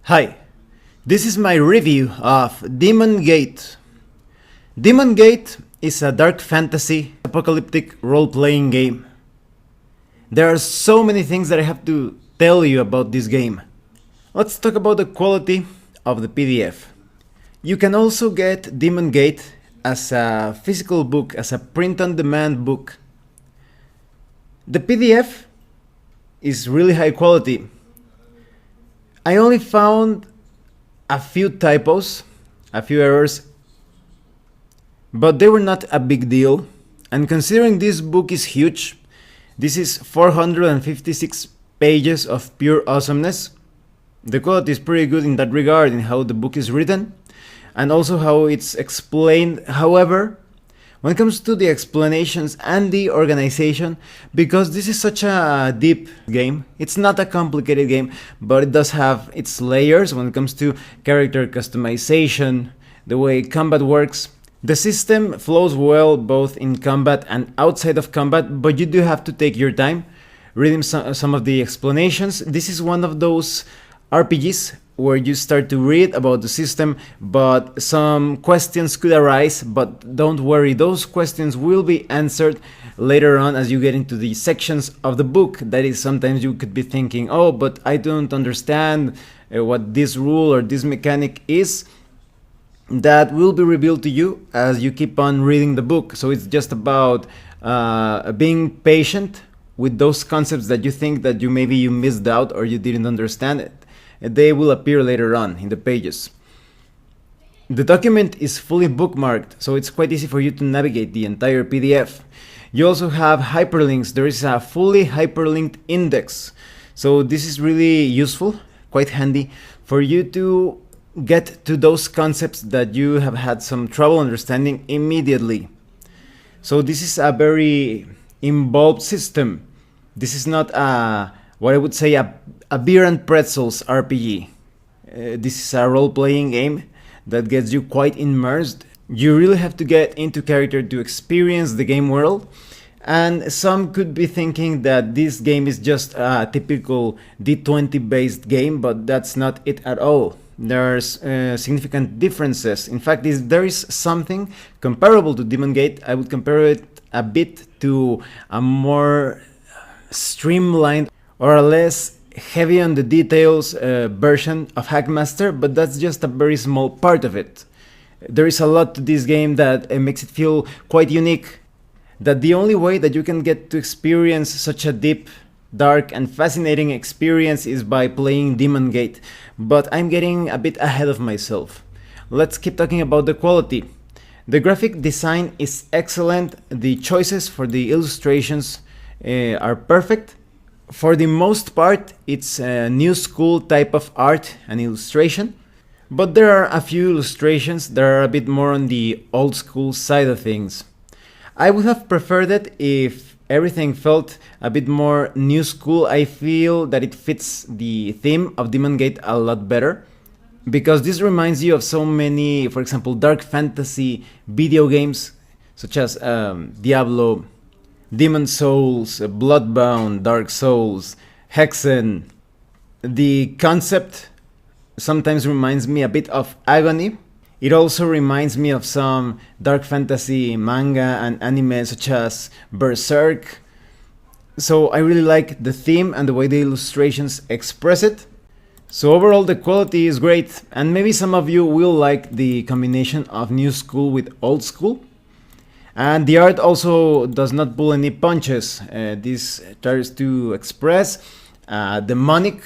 Hi, this is my review of Demon Gate. Demon Gate is a dark fantasy apocalyptic role-playing game. There are so many things that I have to tell you about this game. Let's talk about the quality of the PDF. You can also get Demon Gate as a physical book, as a print-on-demand book. The PDF is really high quality. I only found a few typos, a few errors, but they were not a big deal. And considering this book is huge, this is 456 pages of pure awesomeness. The quality is pretty good in that regard, in how the book is written, and also how it's explained. However, when it comes to the explanations and the organization, because this is such a deep game, it's not a complicated game, but it does have its layers when it comes to character customization, the way combat works. The system flows well both in combat and outside of combat, but you do have to take your time reading some of the explanations. This is one of those RPGs where you start to read about the system, but some questions could arise, but don't worry, those questions will be answered later on as you get into the sections of the book. That is, sometimes you could be thinking, oh, but I don't understand what this rule or this mechanic is. That will be revealed to you as you keep on reading the book. So it's just about being patient with those concepts that you think that you missed out or you didn't understand it. They will appear later on in the pages. The document is fully bookmarked, so it's quite easy for you to navigate the entire PDF. You also have hyperlinks. There is a fully hyperlinked index, so this is really useful, quite handy for you to get to those concepts that you have had some trouble understanding immediately. So this is a very involved system. This is not what I would say a beer and pretzels RPG. This is a role-playing game that gets you quite immersed. You really have to get into character to experience the game world. And some could be thinking that this game is just a typical D20 based game, but that's not it at all. There's significant differences. In fact, there is something comparable to Demon Gate. I would compare it a bit to a more streamlined or a less heavy on the details version of Hackmaster, but that's just a very small part of it. There is a lot to this game that makes it feel quite unique, that the only way that you can get to experience such a deep, dark and fascinating experience is by playing Demon Gate, but I'm getting a bit ahead of myself. Let's keep talking about the quality. The graphic design is excellent, the choices for the illustrations are perfect. For the most part, it's a new school type of art and illustration, but there are a few illustrations that are a bit more on the old school side of things. I would have preferred it if everything felt a bit more new school. I feel that it fits the theme of Demon Gate a lot better, because this reminds you of so many, for example, dark fantasy video games such as Diablo, Demon Souls, Bloodbound, Dark Souls, Hexen. The concept sometimes reminds me a bit of Agony. It also reminds me of some dark fantasy manga and anime such as Berserk. So I really like the theme and the way the illustrations express it. So overall the quality is great, and maybe some of you will like the combination of new school with old school. And the art also does not pull any punches. This tries to express a demonic,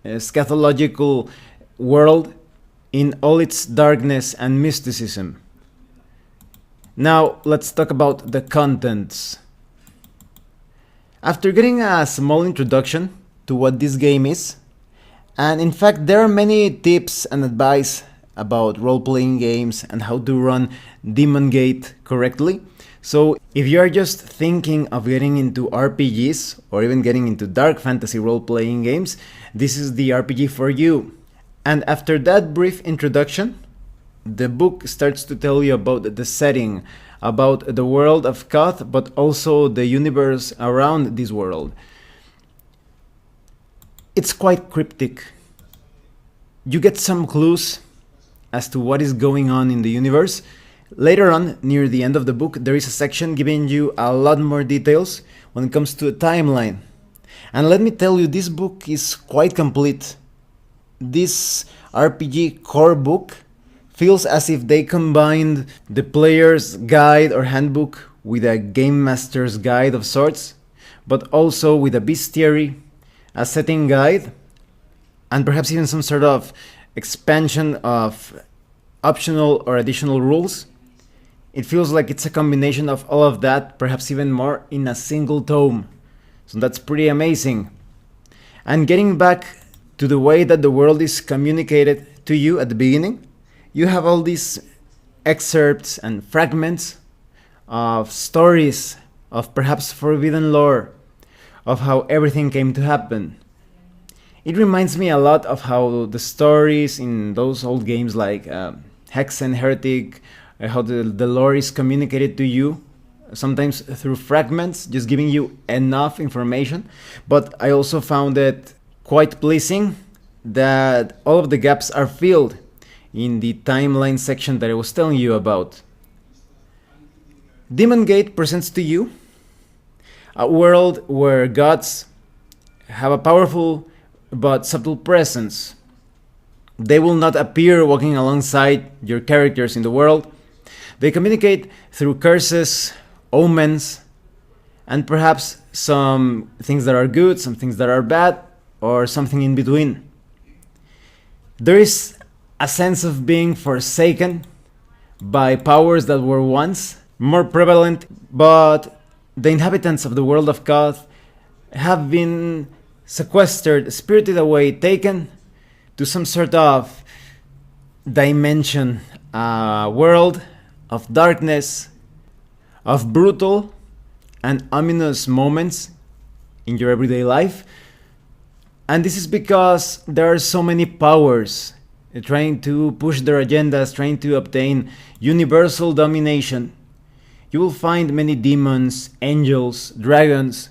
scatological world in all its darkness and mysticism. Now let's talk about the contents. After getting a small introduction to what this game is, and in fact there are many tips and advice about role-playing games and how to run Demon Gate correctly. So if you are just thinking of getting into RPGs or even getting into dark fantasy role-playing games, this is the RPG for you. And after that brief introduction, the book starts to tell you about the setting, about the world of Koth, but also the universe around this world. It's quite cryptic. You get some clues as to what is going on in the universe. Later on, near the end of the book, there is a section giving you a lot more details when it comes to a timeline. And let me tell you, this book is quite complete. This RPG core book feels as if they combined the player's guide or handbook with a game master's guide of sorts, but also with a bestiary, a setting guide, and perhaps even some sort of expansion of optional or additional rules. It feels like it's a combination of all of that, perhaps even more, in a single tome. So that's pretty amazing. And getting back to the way that the world is communicated to you at the beginning, you have all these excerpts and fragments of stories, of perhaps forbidden lore, of how everything came to happen. It reminds me a lot of how the stories in those old games like Hex and Heretic, how the lore is communicated to you, sometimes through fragments, just giving you enough information. But I also found it quite pleasing that all of the gaps are filled in the timeline section that I was telling you about. Demon Gate presents to you a world where gods have a powerful but subtle presence. They will not appear walking alongside your characters in the world. They communicate through curses, omens, and perhaps some things that are good, some things that are bad, or something in between. There is a sense of being forsaken by powers that were once more prevalent, but the inhabitants of the world of God have been sequestered, spirited away, taken to some sort of dimension, a world of darkness, of brutal and ominous moments in your everyday life. And this is because there are so many powers trying to push their agendas, trying to obtain universal domination. You will find many demons, angels, dragons.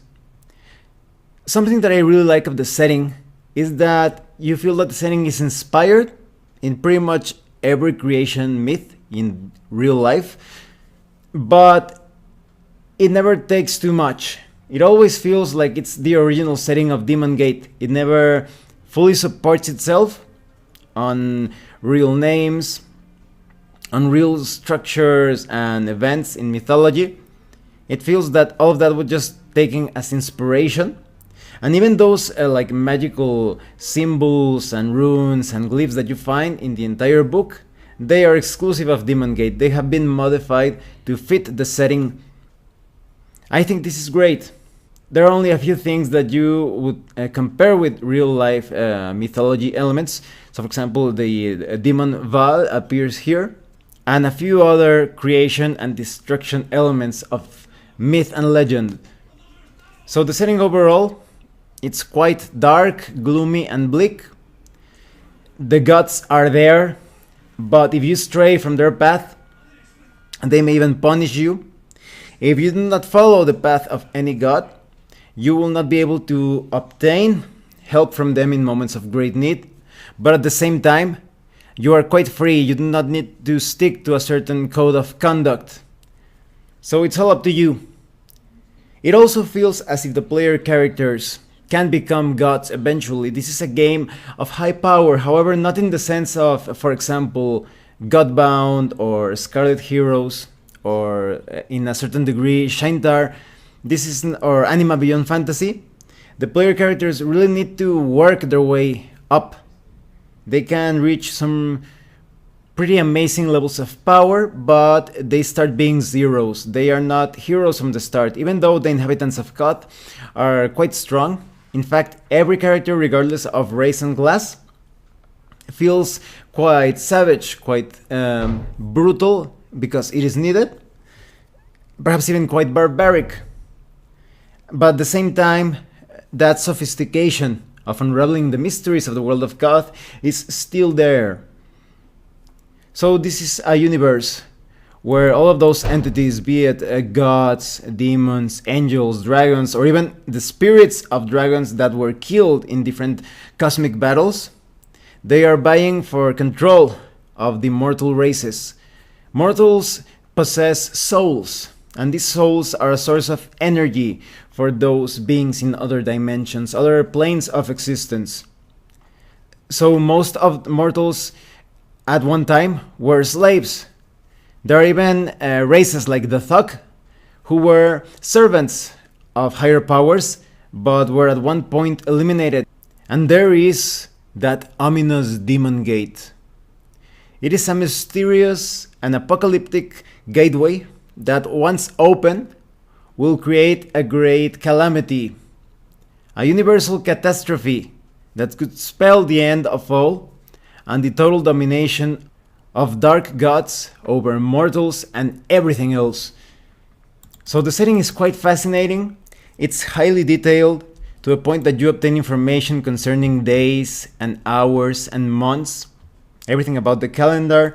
Something that I really like of the setting is that you feel that the setting is inspired in pretty much every creation myth in real life, but it never takes too much. It always feels like it's the original setting of Demon Gate. It never fully supports itself on real names, on real structures and events in mythology. It feels that all of that was just taken as inspiration. And even those like magical symbols and runes and glyphs that you find in the entire book, they are exclusive of Demon Gate. They have been modified to fit the setting. I think this is great. There are only a few things that you would compare with real life mythology elements. So for example, the demon Val appears here, and a few other creation and destruction elements of myth and legend. So the setting overall, it's quite dark, gloomy and bleak. The gods are there, but if you stray from their path, they may even punish you. If you do not follow the path of any god, you will not be able to obtain help from them in moments of great need. But at the same time, you are quite free. You do not need to stick to a certain code of conduct. So it's all up to you. It also feels as if the player characters can become gods eventually. This is a game of high power, however, not in the sense of, for example, Godbound or Scarlet Heroes, or in a certain degree, Shintar. This is or Anima Beyond Fantasy. The player characters really need to work their way up. They can reach some pretty amazing levels of power, but they start being zeros. They are not heroes from the start, even though the inhabitants of Koth are quite strong. In fact, every character, regardless of race and class, feels quite savage, quite brutal, because it is needed. Perhaps even quite barbaric. But at the same time, that sophistication of unraveling the mysteries of the world of Koth is still there. So this is a universe where all of those entities, be it gods, demons, angels, dragons, or even the spirits of dragons that were killed in different cosmic battles, They are vying for control of the mortal races. Mortals possess souls, and these souls are a source of energy for those beings in other dimensions, other planes of existence. So most of mortals at one time were slaves. There are even races like the Thug, who were servants of higher powers, but were at one point eliminated. And there is that ominous demon gate. It is a mysterious and apocalyptic gateway that, once open, will create a great calamity, a universal catastrophe that could spell the end of all and the total domination of dark gods over mortals and everything else. So the setting is quite fascinating. It's highly detailed to a point that you obtain information concerning days and hours and months, everything about the calendar,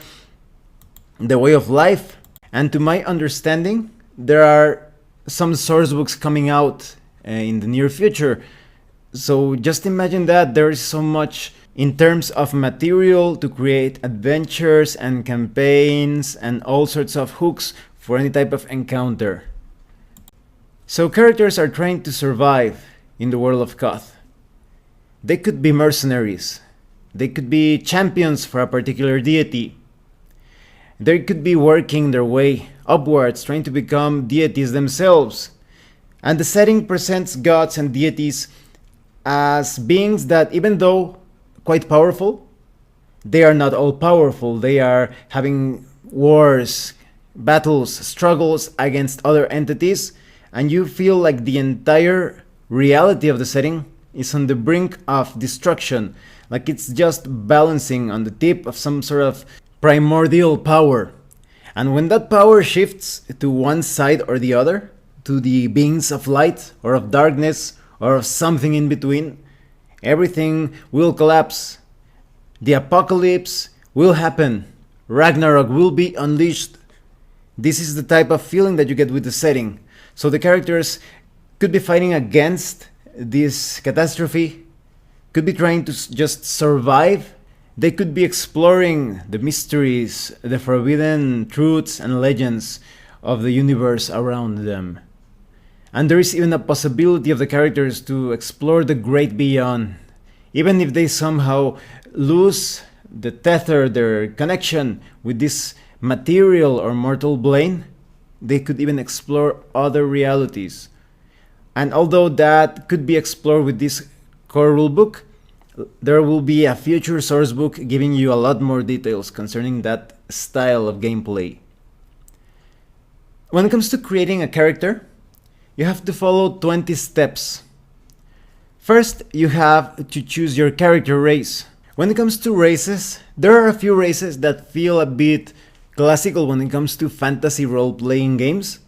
the way of life. And to my understanding, there are some source books coming out in the near future. So just imagine that there is so much in terms of material to create adventures and campaigns and all sorts of hooks for any type of encounter. So characters are trying to survive in the world of Koth. They could be mercenaries. They could be champions for a particular deity. They could be working their way upwards, trying to become deities themselves. And the setting presents gods and deities as beings that, even though quite powerful, they are not all powerful. They are having wars, battles, struggles against other entities, and you feel like the entire reality of the setting is on the brink of destruction, like it's just balancing on the tip of some sort of primordial power. And when that power shifts to one side or the other, to the beings of light or of darkness or of something in between, everything will collapse. The apocalypse will happen. Ragnarok will be unleashed. This is the type of feeling that you get with the setting. So the characters could be fighting against this catastrophe, could be trying to just survive. They could be exploring the mysteries, the forbidden truths and legends of the universe around them. And there is even a possibility of the characters to explore the great beyond. Even if they somehow lose the tether, their connection with this material or mortal plane, they could even explore other realities. And although that could be explored with this core rulebook, there will be a future source book giving you a lot more details concerning that style of gameplay. When it comes to creating a character, you have to follow 20 steps. First, you have to choose your character race. When it comes to races, there are a few races that feel a bit classical when it comes to fantasy role-playing games,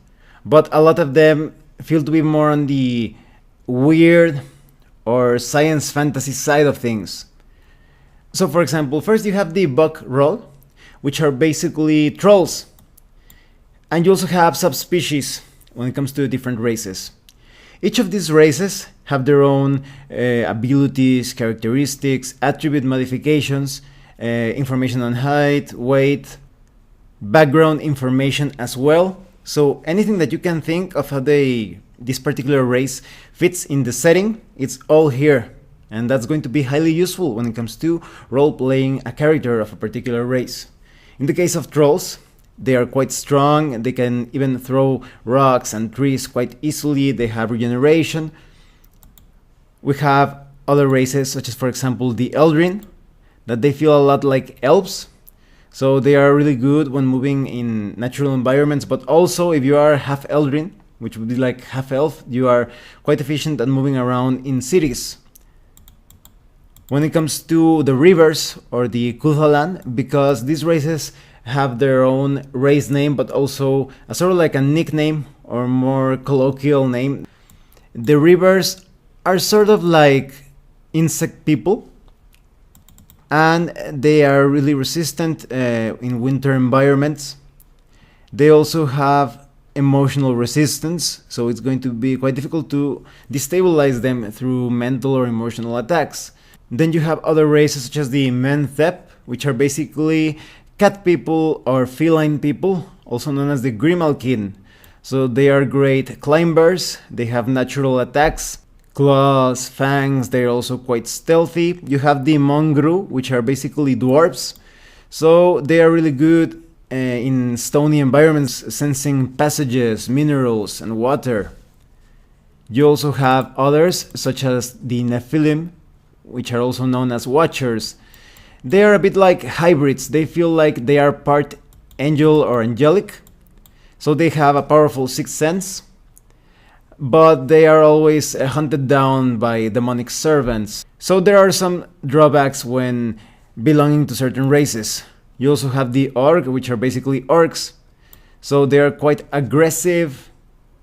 but a lot of them feel to be more on the weird or science fantasy side of things. So for example, first you have the buck role, which are basically trolls. And you also have subspecies when it comes to different races. Each of these races have their own abilities, characteristics, attribute modifications, information on height, weight, background information as well. So anything that you can think of how this particular race fits in the setting, it's all here. And that's going to be highly useful when it comes to role-playing a character of a particular race. In the case of trolls, they are quite strong, they can even throw rocks and trees quite easily, they have regeneration. We have other races, such as for example the Eldrin, that they feel a lot like elves. So they are really good when moving in natural environments, but also if you are half Eldrin, which would be like half elf, you are quite efficient at moving around in cities. When it comes to the rivers or the Kuthalan, because these races have their own race name, but also a sort of like a nickname or more colloquial name, the rivers are sort of like insect people, and they are really resistant in winter environments. They also have emotional resistance, so it's going to be quite difficult to destabilize them through mental or emotional attacks. Then you have other races such as the Menthep, which are basically cat people or feline people, also known as the Grimalkin. So they are great climbers, they have natural attacks, claws, fangs, they're also quite stealthy. You have the Mongru, which are basically dwarves. So they are really good in stony environments, sensing passages, minerals, and water. You also have others, such as the Nephilim, which are also known as Watchers. They are a bit like hybrids. They feel like they are part angel or angelic. So they have a powerful sixth sense. But they are always hunted down by demonic servants. So there are some drawbacks when belonging to certain races. You also have the Orc, which are basically orcs. So they are quite aggressive.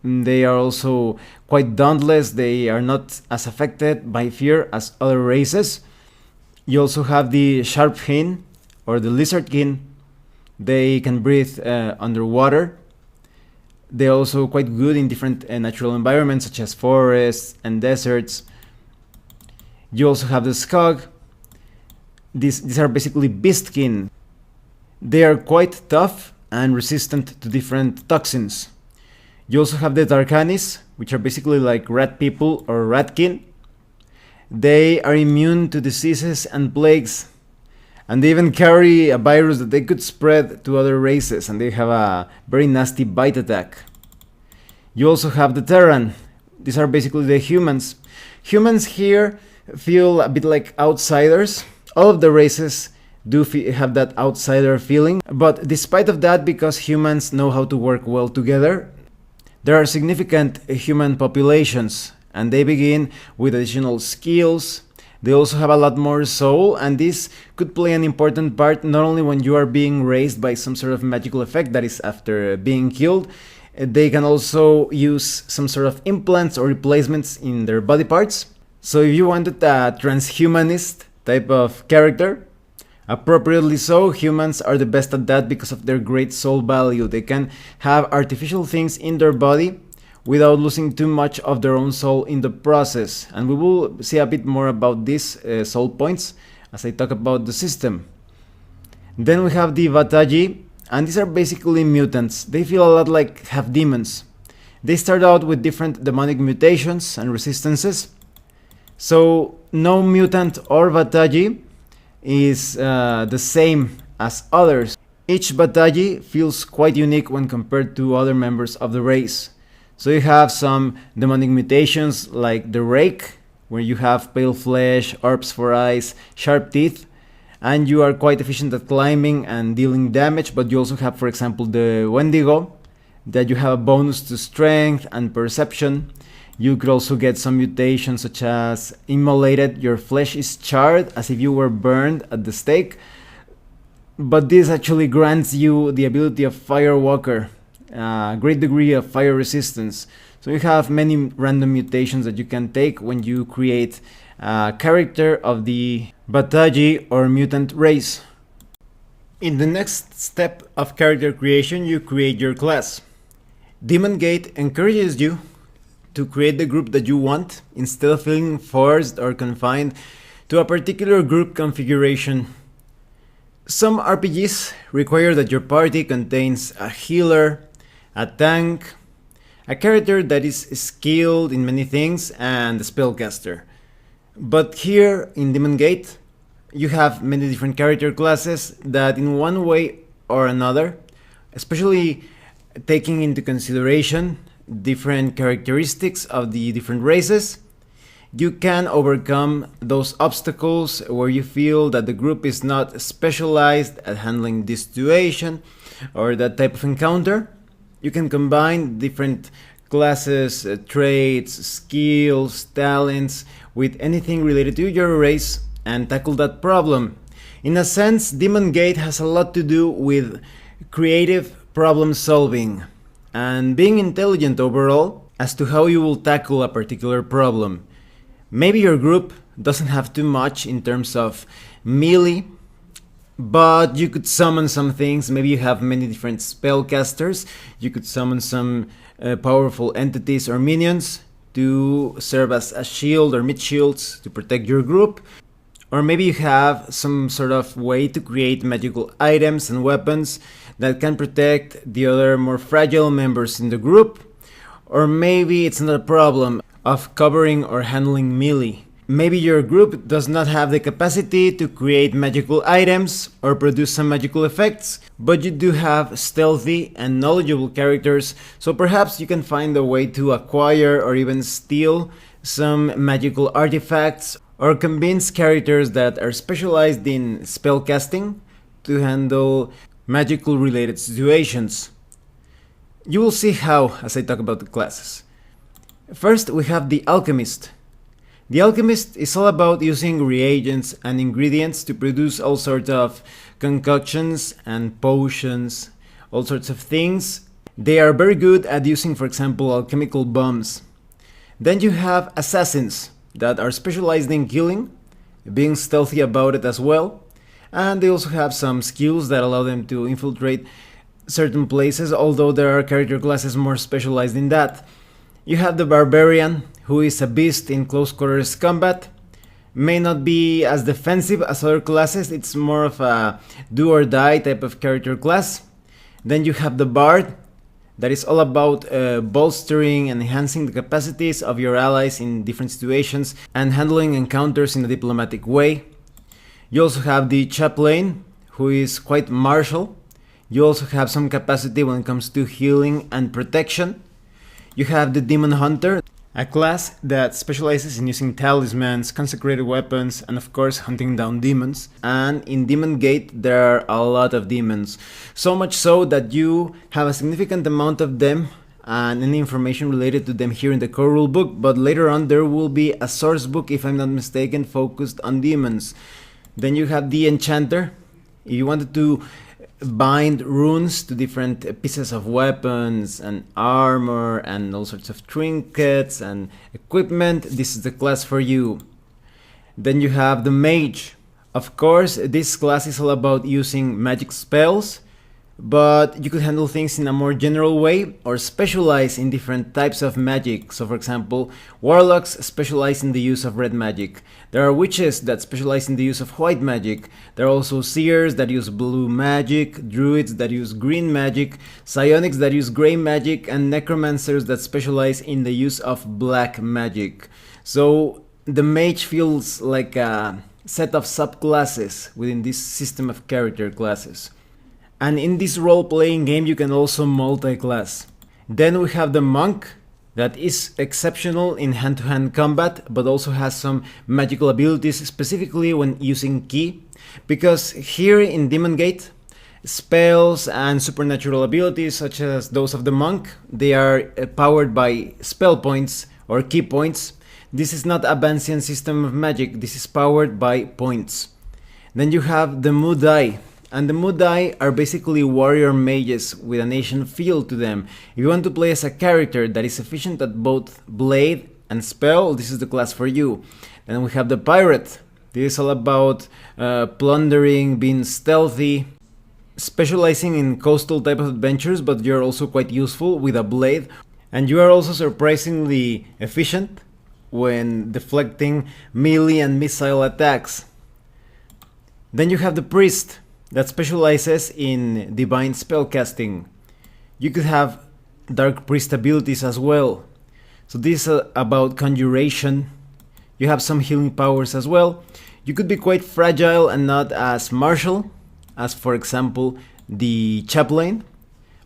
They are also quite dauntless. They are not as affected by fear as other races. You also have the Sharpkin or the Lizardkin. They can breathe underwater. They're also quite good in different natural environments such as forests and deserts. You also have the Skog. These are basically Beastkin. They are quite tough and resistant to different toxins. You also have the Darkanis, which are basically like rat people or ratkin. They are immune to diseases and plagues, and they even carry a virus that they could spread to other races, and they have a very nasty bite attack. You also have the Terran. These are basically the humans. Humans here feel a bit like outsiders. All of the races do have that outsider feeling, but despite of that, because humans know how to work well together, there are significant human populations, and they begin with additional skills. They also have a lot more soul, and this could play an important part not only when you are being raised by some sort of magical effect, that is after being killed. They can also use some sort of implants or replacements in their body parts. So if you wanted a transhumanist type of character, appropriately so, humans are the best at that because of their great soul value. They can have artificial things in their body without losing too much of their own soul in the process. And we will see a bit more about these soul points as I talk about the system. Then we have the Vataji, and these are basically mutants. They feel a lot like half demons. They start out with different demonic mutations and resistances. So no mutant or Vataji is the same as others. Each Bataji feels quite unique when compared to other members of the race. So you have some demonic mutations like the Rake, where you have pale flesh, orbs for eyes, sharp teeth, and you are quite efficient at climbing and dealing damage. But you also have, for example, the Wendigo, that you have a bonus to strength and perception. You could also get some mutations such as immolated, your flesh is charred as if you were burned at the stake. But this actually grants you the ability of Firewalker, a great degree of fire resistance. So you have many random mutations that you can take when you create a character of the Bataji or mutant race. In the next step of character creation, you create your class. Demon Gate encourages you to create the group that you want instead of feeling forced or confined to a particular group configuration. Some RPGs require that your party contains a healer, a tank, a character that is skilled in many things, and a spellcaster. But here in Demon Gate, you have many different character classes that in one way or another, especially taking into consideration different characteristics of the different races, you can overcome those obstacles where you feel that the group is not specialized at handling this situation or that type of encounter. You can combine different classes, traits, skills, talents with anything related to your race and tackle that problem. In a sense, Demon Gate has a lot to do with creative problem solving and being intelligent overall as to how you will tackle a particular problem. Maybe your group doesn't have too much in terms of melee, but you could summon some things. Maybe you have many different spellcasters. You could summon some powerful entities or minions to serve as a shield or mid-shields to protect your group. Or maybe you have some sort of way to create magical items and weapons that can protect the other more fragile members in the group. Or maybe it's not a problem of covering or handling melee. Maybe your group does not have the capacity to create magical items or produce some magical effects, but you do have stealthy and knowledgeable characters, so perhaps you can find a way to acquire or even steal some magical artifacts, or convince characters that are specialized in spellcasting to handle magical related situations. You will see how as I talk about the classes. First, we have the Alchemist. The Alchemist is all about using reagents and ingredients to produce all sorts of concoctions and potions, all sorts of things. They are very good at using, for example, alchemical bombs. Then you have Assassins that are specialized in killing, being stealthy about it as well, and they also have some skills that allow them to infiltrate certain places, although there are character classes more specialized in that. You have the Barbarian, who is a beast in close quarters combat. May not be as defensive as other classes, it's more of a do or die type of character class. Then you have the Bard, that is all about bolstering and enhancing the capacities of your allies in different situations and handling encounters in a diplomatic way. You also have the Chaplain, who is quite martial. You also have some capacity when it comes to healing and protection. You have the Demon Hunter, a class that specializes in using talismans, consecrated weapons, and of course hunting down demons. And in Demon Gate there are a lot of demons, so much so that you have a significant amount of them and any information related to them here in the core rulebook, but later on there will be a source book, if I'm not mistaken, focused on demons. Then you have the Enchanter. If you wanted to bind runes to different pieces of weapons and armor and all sorts of trinkets and equipment, this is the class for you. Then you have the Mage. Of course, this class is all about using magic spells, but you could handle things in a more general way or specialize in different types of magic. So for example, warlocks specialize in the use of red magic. There are witches that specialize in the use of white magic. There are also seers that use blue magic, druids that use green magic, psionics that use gray magic, and necromancers that specialize in the use of black magic. So the mage feels like a set of subclasses within this system of character classes. And in this role-playing game you can also multi-class. Then we have the Monk, that is exceptional in hand-to-hand combat, but also has some magical abilities, specifically when using ki. Because here in Demon Gate, spells and supernatural abilities such as those of the Monk, they are powered by spell points or ki points. This is not a Bansian system of magic, this is powered by points. Then you have the Mudai. And the Mudai are basically warrior mages with an Asian feel to them. If you want to play as a character that is efficient at both blade and spell, this is the class for you. Then we have the Pirate. This is all about plundering, being stealthy, specializing in coastal type of adventures, but you're also quite useful with a blade. And you are also surprisingly efficient when deflecting melee and missile attacks. Then you have the Priest, that specializes in divine spellcasting. You could have dark priest abilities as well. So this is about conjuration. You have some healing powers as well. You could be quite fragile and not as martial as, for example, the Chaplain.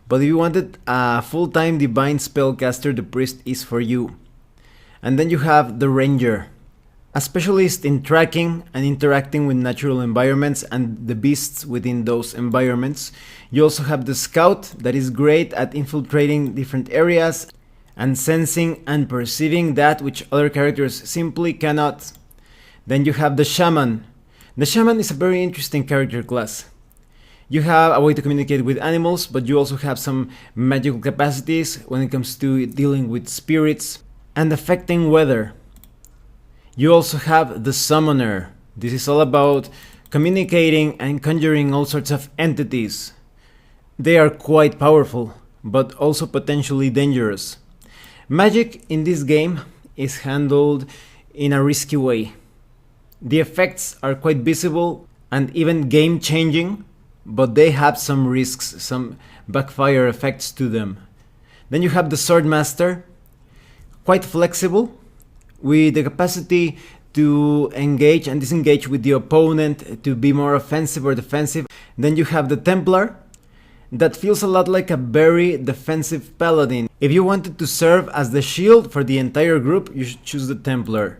But if you wanted a full-time divine spellcaster, the priest is for you. And then you have the Ranger, a specialist in tracking and interacting with natural environments and the beasts within those environments. You also have the Scout, that is great at infiltrating different areas and sensing and perceiving that which other characters simply cannot. Then you have the Shaman. The Shaman is a very interesting character class. You have a way to communicate with animals, but you also have some magical capacities when it comes to dealing with spirits and affecting weather. You also have the Summoner. This is all about communicating and conjuring all sorts of entities. They are quite powerful, but also potentially dangerous. Magic in this game is handled in a risky way. The effects are quite visible and even game changing, but they have some risks, some backfire effects to them. Then you have the Swordmaster, quite flexible, with the capacity to engage and disengage with the opponent, to be more offensive or defensive. Then you have the Templar, that feels a lot like a very defensive paladin. If you wanted to serve as the shield for the entire group, you should choose the Templar.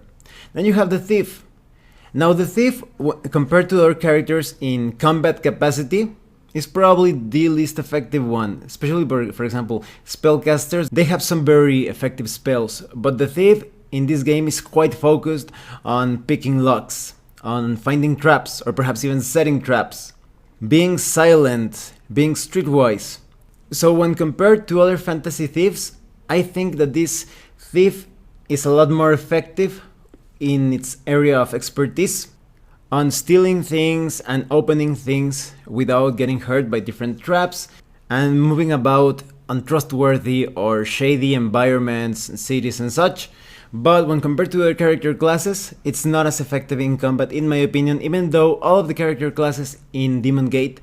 Then you have the Thief. Now the Thief, compared to other characters in combat capacity, is probably the least effective one, especially for example, spellcasters. They have some very effective spells, but the Thief in this game is quite focused on picking locks, on finding traps, or perhaps even setting traps, being silent, being streetwise. So when compared to other fantasy thieves, I think that this thief is a lot more effective in its area of expertise, on stealing things and opening things without getting hurt by different traps, and moving about untrustworthy or shady environments, cities and such. But when compared to other character classes, it's not as effective in combat, in my opinion, even though all of the character classes in Demon Gate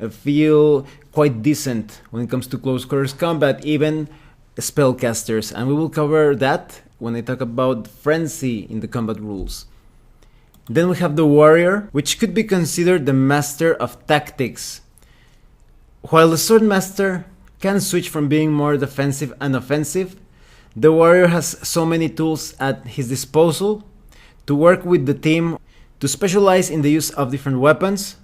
feel quite decent when it comes to close quarters combat, even spellcasters, and we will cover that when I talk about Frenzy in the combat rules. Then we have the Warrior, which could be considered the master of tactics. While the Swordmaster can switch from being more defensive and offensive, the Warrior has so many tools at his disposal to work with the team, to specialize in the use of different weapons,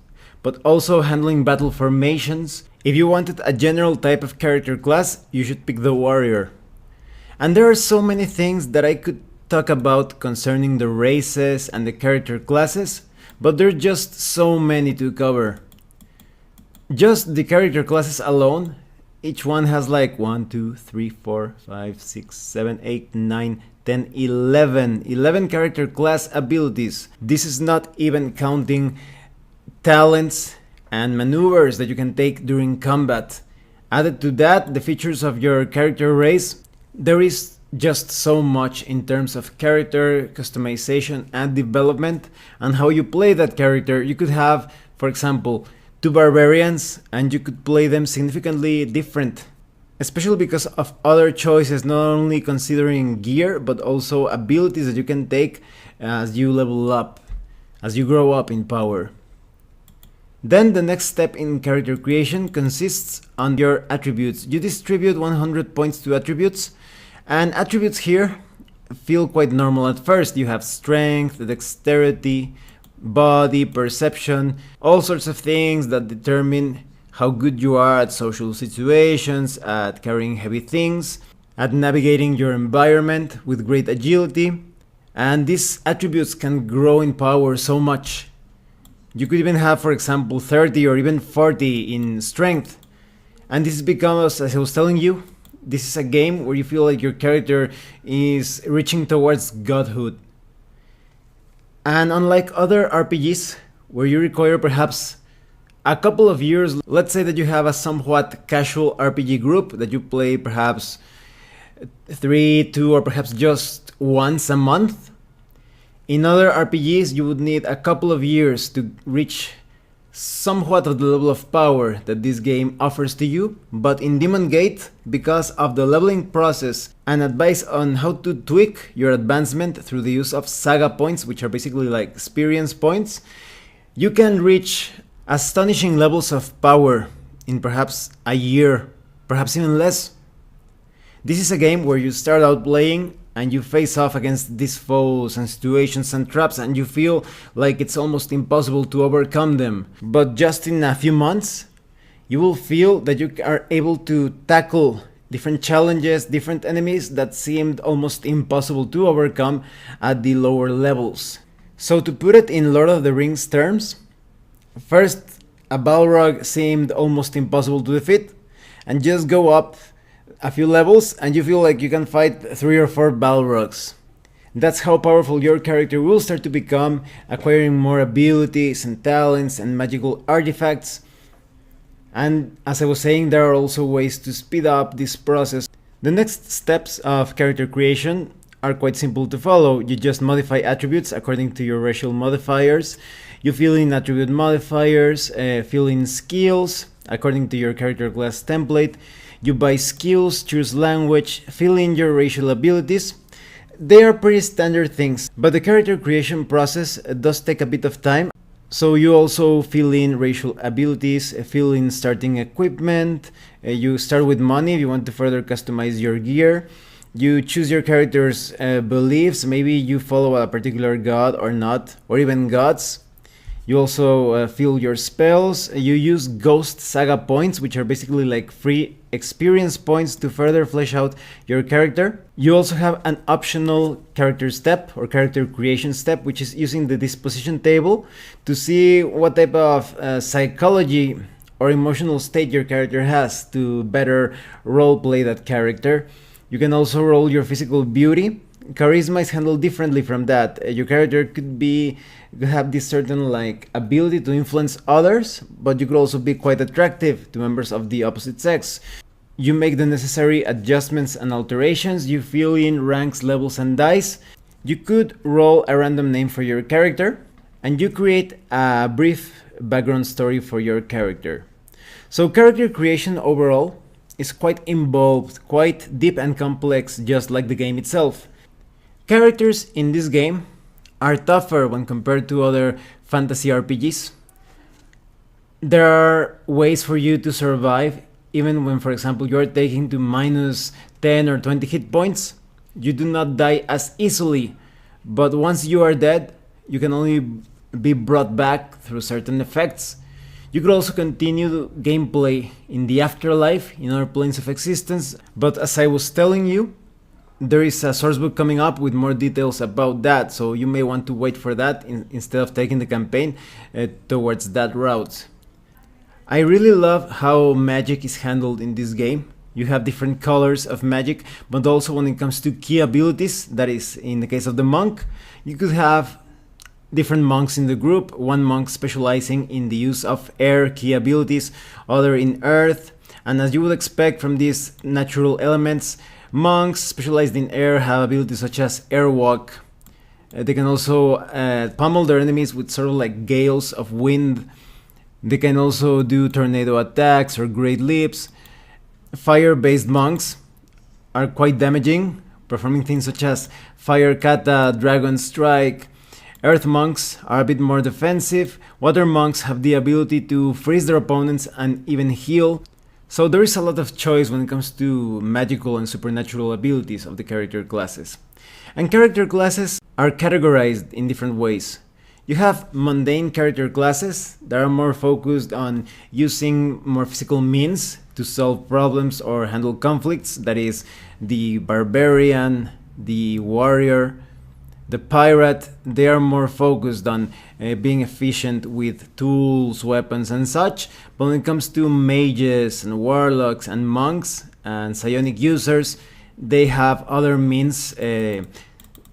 but also handling battle formations. If you wanted a general type of character class, you should pick the Warrior. And there are so many things that I could talk about concerning the races and the character classes, but there are just so many to cover. Just the character classes alone, each one has like 1, 2, 3, 4, 5, 6, 7, 8, 9, 10, 11 character class abilities. This is not even counting talents and maneuvers that you can take during combat. Added to that, the features of your character race. There is just so much in terms of character customization and development and how you play that character. You could have, for example, 2 barbarians and you could play them significantly different, especially because of other choices, not only considering gear but also abilities that you can take as you level up, as you grow up in power. Then the next step in character creation consists on your attributes. You distribute 100 points to attributes, and attributes here feel quite normal at first. You have strength, dexterity, body, perception, all sorts of things that determine how good you are at social situations, at carrying heavy things, at navigating your environment with great agility. And these attributes can grow in power so much. You could even have, for example, 30 or even 40 in strength. And this is because, as I was telling you, this is a game where you feel like your character is reaching towards godhood. And unlike other RPGs, where you require perhaps a couple of years, let's say that you have a somewhat casual RPG group that you play perhaps 3, 2, or perhaps just once a month. In other RPGs, you would need a couple of years to reach somewhat of the level of power that this game offers to you. But in Demon Gate, because of the leveling process and advice on how to tweak your advancement through the use of saga points, which are basically like experience points, you can reach astonishing levels of power in perhaps a year, perhaps even less. This is a game where you start out playing and you face off against these foes and situations and traps and you feel like it's almost impossible to overcome them. But just in a few months, you will feel that you are able to tackle different challenges, different enemies that seemed almost impossible to overcome at the lower levels. So to put it in Lord of the Rings terms, first a Balrog seemed almost impossible to defeat, and just go up a few levels and you feel like you can fight 3 or 4 Balrogs. That's how powerful your character will start to become, acquiring more abilities and talents and magical artifacts. And as I was saying, there are also ways to speed up this process. The next steps of character creation are quite simple to follow. You just modify attributes according to your racial modifiers. You fill in attribute modifiers, fill in skills according to your character class template. You buy skills, choose language, fill in your racial abilities. They are pretty standard things, but the character creation process does take a bit of time. So you also fill in racial abilities, fill in starting equipment, you start with money if you want to further customize your gear. You choose your character's beliefs, maybe you follow a particular god or not, or even gods. You also fill your spells. You use Ghost Saga points, which are basically like free experience points to further flesh out your character. You also have an optional character step or character creation step, which is using the disposition table to see what type of psychology or emotional state your character has to better roleplay that character. You can also roll your physical beauty. Charisma is handled differently from that. Your character could have this certain like ability to influence others, but you could also be quite attractive to members of the opposite sex. You make the necessary adjustments and alterations. You fill in ranks, levels, and dice. You could roll a random name for your character, and you create a brief background story for your character. So character creation overall is quite involved, quite deep and complex, just like the game itself. Characters in this game are tougher when compared to other fantasy RPGs. There are ways for you to survive even when, for example, you're taking to minus 10 or 20 hit points. You do not die as easily, but once you are dead, you can only be brought back through certain effects. You could also continue gameplay in the afterlife, in other planes of existence, but as I was telling you, there is a sourcebook coming up with more details about that, so you may want to wait for that instead of taking the campaign towards that route. I really love how magic is handled in this game. You have different colors of magic, but also when it comes to key abilities, that is in the case of the monk, you could have different monks in the group, one monk specializing in the use of air key abilities, other in earth, and as you would expect from these natural elements, monks specialized in air have abilities such as airwalk. They can also pummel their enemies with sort of like gales of wind. They can also do tornado attacks or great leaps. Fire-based monks are quite damaging, performing things such as fire kata, dragon strike. Earth monks are a bit more defensive. Water monks have the ability to freeze their opponents and even heal. So there is a lot of choice when it comes to magical and supernatural abilities of the character classes. And character classes are categorized in different ways. You have mundane character classes that are more focused on using more physical means to solve problems or handle conflicts. That is the barbarian, the warrior, the pirate. They are more focused on being efficient with tools, weapons, and such. But when it comes to mages and warlocks and monks and psionic users, they have other means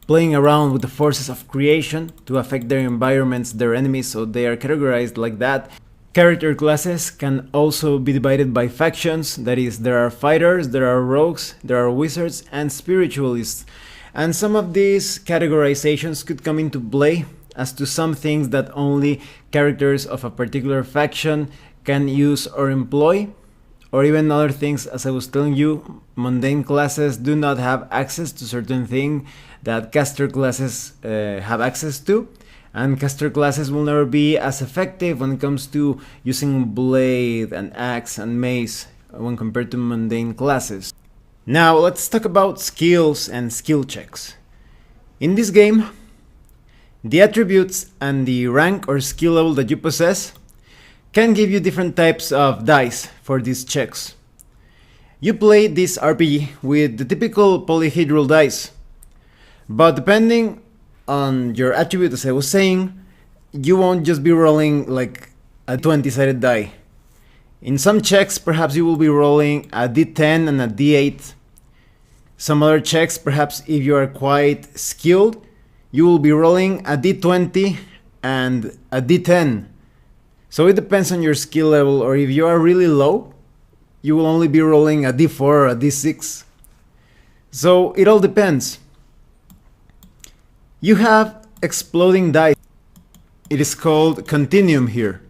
playing around with the forces of creation to affect their environments, their enemies, so they are categorized like that. Character classes can also be divided by factions, that is, there are fighters, there are rogues, there are wizards, and spiritualists. And some of these categorizations could come into play as to some things that only characters of a particular faction can use or employ, or even other things, as I was telling you, mundane classes do not have access to certain things that caster classes have access to, and caster classes will never be as effective when it comes to using blade and axe and mace when compared to mundane classes. Now let's talk about skills and skill checks. In this game, the attributes and the rank or skill level that you possess can give you different types of dice for these checks. You play this RPG with the typical polyhedral dice, but depending on your attribute, as I was saying, you won't just be rolling like a 20-sided die. In some checks, perhaps you will be rolling a d10 and a d8. Some other checks, perhaps if you are quite skilled, you will be rolling a d20 and a d10. So it depends on your skill level, or if you are really low, you will only be rolling a d4 or a d6. So it all depends. You have exploding dice. It is called continuum here.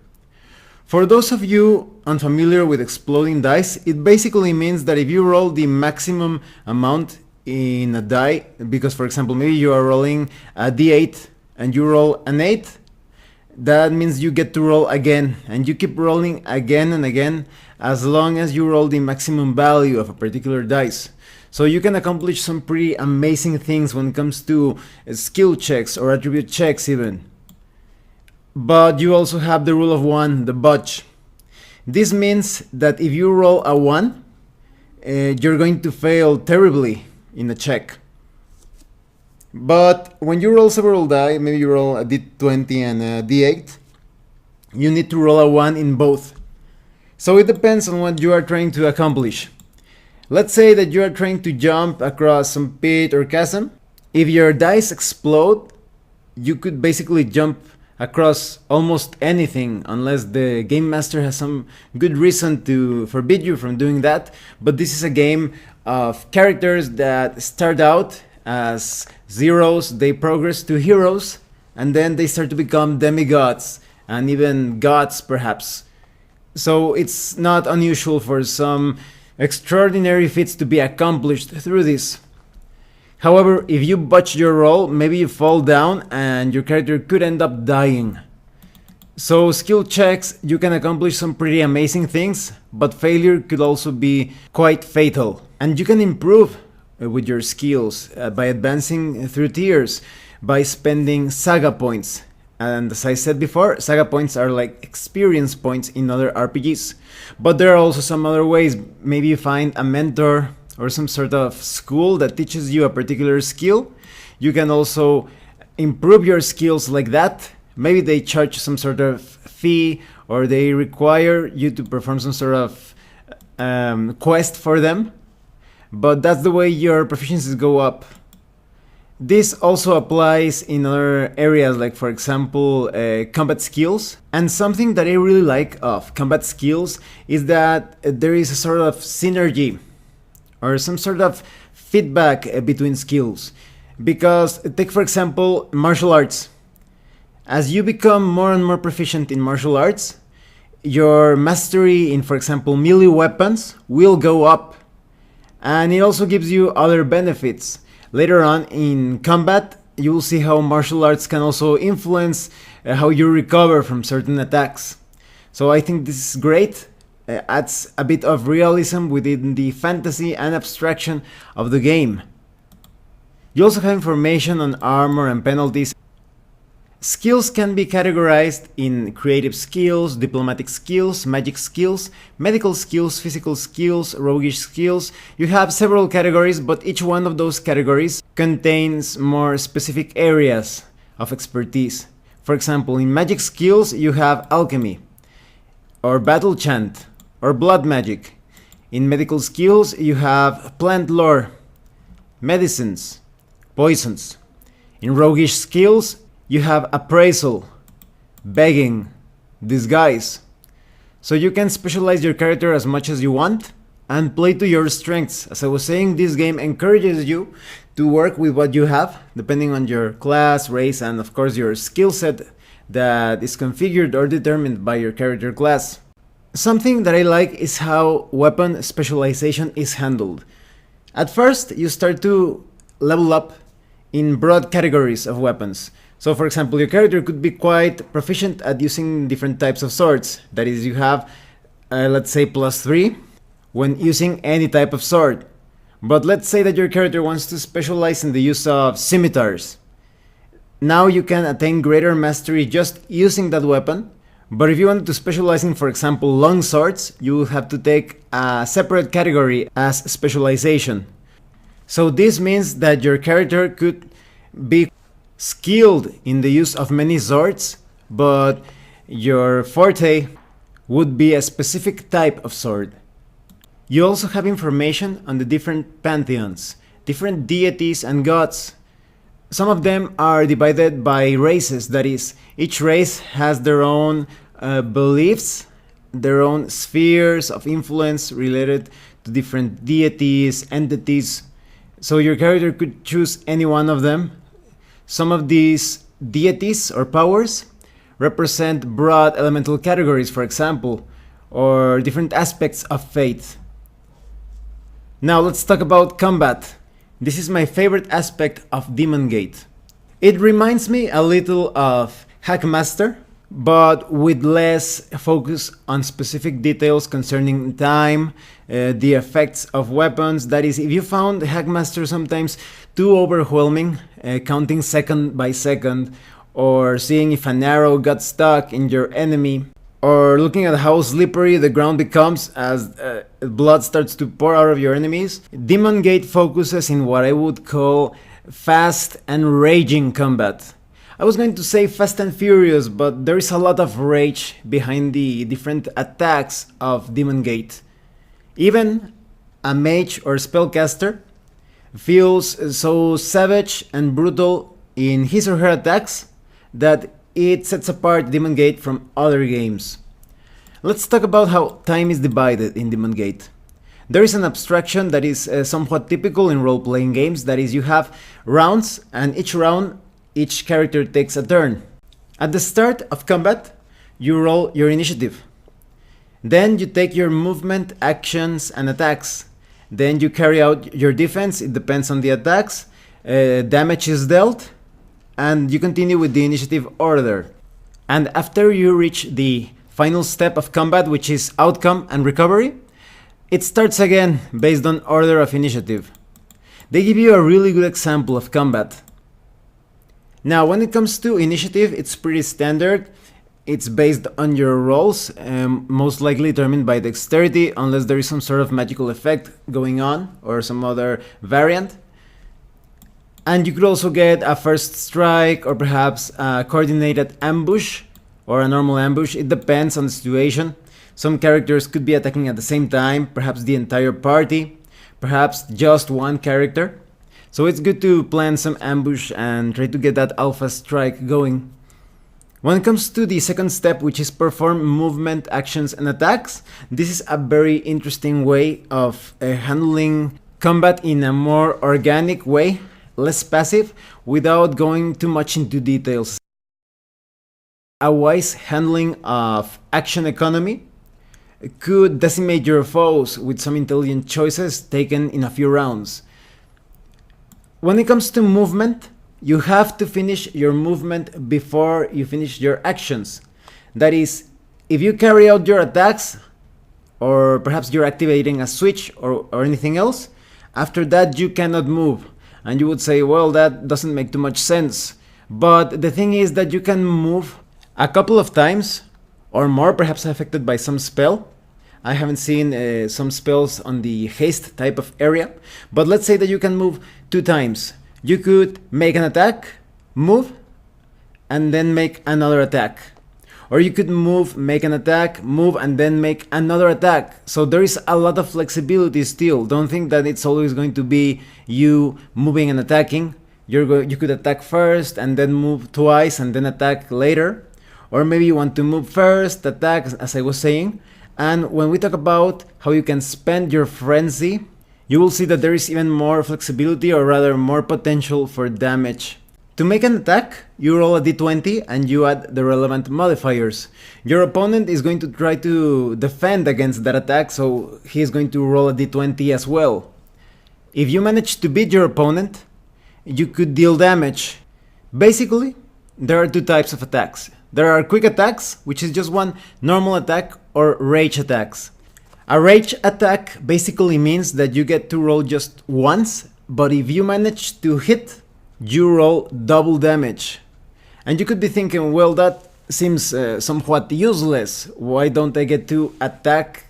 For those of you unfamiliar with exploding dice, it basically means that if you roll the maximum amount in a die, because for example maybe you are rolling a d8 and you roll an 8, that means you get to roll again, and you keep rolling again and again as long as you roll the maximum value of a particular dice. So you can accomplish some pretty amazing things when it comes to skill checks or attribute checks even. But you also have the rule of 1, the budge. This means that if you roll a 1, you're going to fail terribly in a check. But when you roll several die, maybe you roll a d20 and a d8, you need to roll a 1 in both. So it depends on what you are trying to accomplish. Let's say that you are trying to jump across some pit or chasm. If your dice explode, you could basically jump across almost anything unless the game master has some good reason to forbid you from doing that. But this is a game of characters that start out as zeros, they progress to heroes, and then they start to become demigods and even gods perhaps. So it's not unusual for some extraordinary feats to be accomplished through this. However, if you botch your roll, maybe you fall down and your character could end up dying. So skill checks, you can accomplish some pretty amazing things, but failure could also be quite fatal. And you can improve with your skills by advancing through tiers, by spending saga points. And as I said before, saga points are like experience points in other RPGs. But there are also some other ways. Maybe you find a mentor or some sort of school that teaches you a particular skill. You can also improve your skills like that. Maybe they charge some sort of fee, or they require you to perform some sort of quest for them. But that's the way your proficiencies go up. This also applies in other areas, like for example combat skills. And something that I really like of combat skills is that there is a sort of synergy or some sort of feedback between skills. Because take for example martial arts. As you become more and more proficient in martial arts, your mastery in, for example, melee weapons will go up. And it also gives you other benefits. Later on in combat, you will see how martial arts can also influence how you recover from certain attacks. So I think this is great. Adds a bit of realism within the fantasy and abstraction of the game. You also have information on armor and penalties. Skills can be categorized in creative skills, diplomatic skills, magic skills, medical skills, physical skills, roguish skills. You have several categories, but each one of those categories contains more specific areas of expertise. For example, in magic skills, you have alchemy, or battle chant, or blood magic. In medical skills, you have plant lore, medicines, poisons. In roguish skills, you have appraisal, begging, disguise. So you can specialize your character as much as you want and play to your strengths. As I was saying, this game encourages you to work with what you have, depending on your class, race, and of course your skill set that is configured or determined by your character class. Something that I like is how weapon specialization is handled. At first, you start to level up in broad categories of weapons. So for example, your character could be quite proficient at using different types of swords. That is, you have, let's say, +3 when using any type of sword. But let's say that your character wants to specialize in the use of scimitars. Now you can attain greater mastery just using that weapon. But if you want to specialize in, for example, long swords, you will have to take a separate category as specialization. So this means that your character could be skilled in the use of many swords, but your forte would be a specific type of sword. You also have information on the different pantheons, different deities and gods. Some of them are divided by races, that is, each race has their own beliefs, their own spheres of influence related to different deities, entities. So your character could choose any one of them. Some of these deities or powers represent broad elemental categories, for example, or different aspects of fate. Now let's talk about combat. This is my favorite aspect of Demon Gate. It reminds me a little of Hackmaster, but with less focus on specific details concerning time, the effects of weapons. That is, if you found Hackmaster sometimes too overwhelming, counting second by second, or seeing if an arrow got stuck in your enemy, or looking at how slippery the ground becomes as blood starts to pour out of your enemies, Demon Gate focuses in what I would call fast and raging combat. I was going to say fast and furious, but there is a lot of rage behind the different attacks of Demon Gate. Even a mage or spellcaster feels so savage and brutal in his or her attacks that it sets apart Demon Gate from other games. Let's talk about how time is divided in Demon Gate. There is an abstraction that is somewhat typical in role-playing games, that is, you have rounds, and each round each character takes a turn. At the start of combat, you roll your initiative. Then you take your movement, actions, and attacks. Then you carry out your defense, it depends on the attacks, damage is dealt, and you continue with the initiative order. And after you reach the final step of combat, which is outcome and recovery, it starts again based on order of initiative. They give you a really good example of combat. Now, when it comes to initiative, it's pretty standard. It's based on your rolls, most likely determined by dexterity, unless there is some sort of magical effect going on or some other variant. And you could also get a first strike or perhaps a coordinated ambush or a normal ambush. It depends on the situation. Some characters could be attacking at the same time, perhaps the entire party, perhaps just one character. So it's good to plan some ambush and try to get that alpha strike going. When it comes to the second step, which is perform movement, actions, and attacks, this is a very interesting way of handling combat in a more organic way, less passive, without going too much into details. A wise handling of action economy could decimate your foes with some intelligent choices taken in a few rounds. When it comes to movement, you have to finish your movement before you finish your actions. That is, if you carry out your attacks, or perhaps you're activating a switch or anything else, after that you cannot move. And you would say, well, that doesn't make too much sense. But the thing is that you can move a couple of times or more, perhaps affected by some spell. I haven't seen some spells on the haste type of area, but let's say that you can move 2 times. You could make an attack, move, and then make another attack. Or you could move, make an attack, move, and then make another attack. So there is a lot of flexibility still. Don't think that it's always going to be you moving and attacking. You could attack first and then move twice and then attack later. Or maybe you want to move first, attack, as I was saying. And when we talk about how you can spend your frenzy, you will see that there is even more flexibility, or rather more potential for damage. To make an attack, you roll a d20 and you add the relevant modifiers. Your opponent is going to try to defend against that attack, so he is going to roll a d20 as well. If you manage to beat your opponent, you could deal damage. Basically, there are 2 types of attacks. There are quick attacks, which is just one normal attack, or rage attacks. A rage attack basically means that you get to roll just once, but if you manage to hit, you roll double damage. And you could be thinking, well, that seems somewhat useless. Why don't I get to attack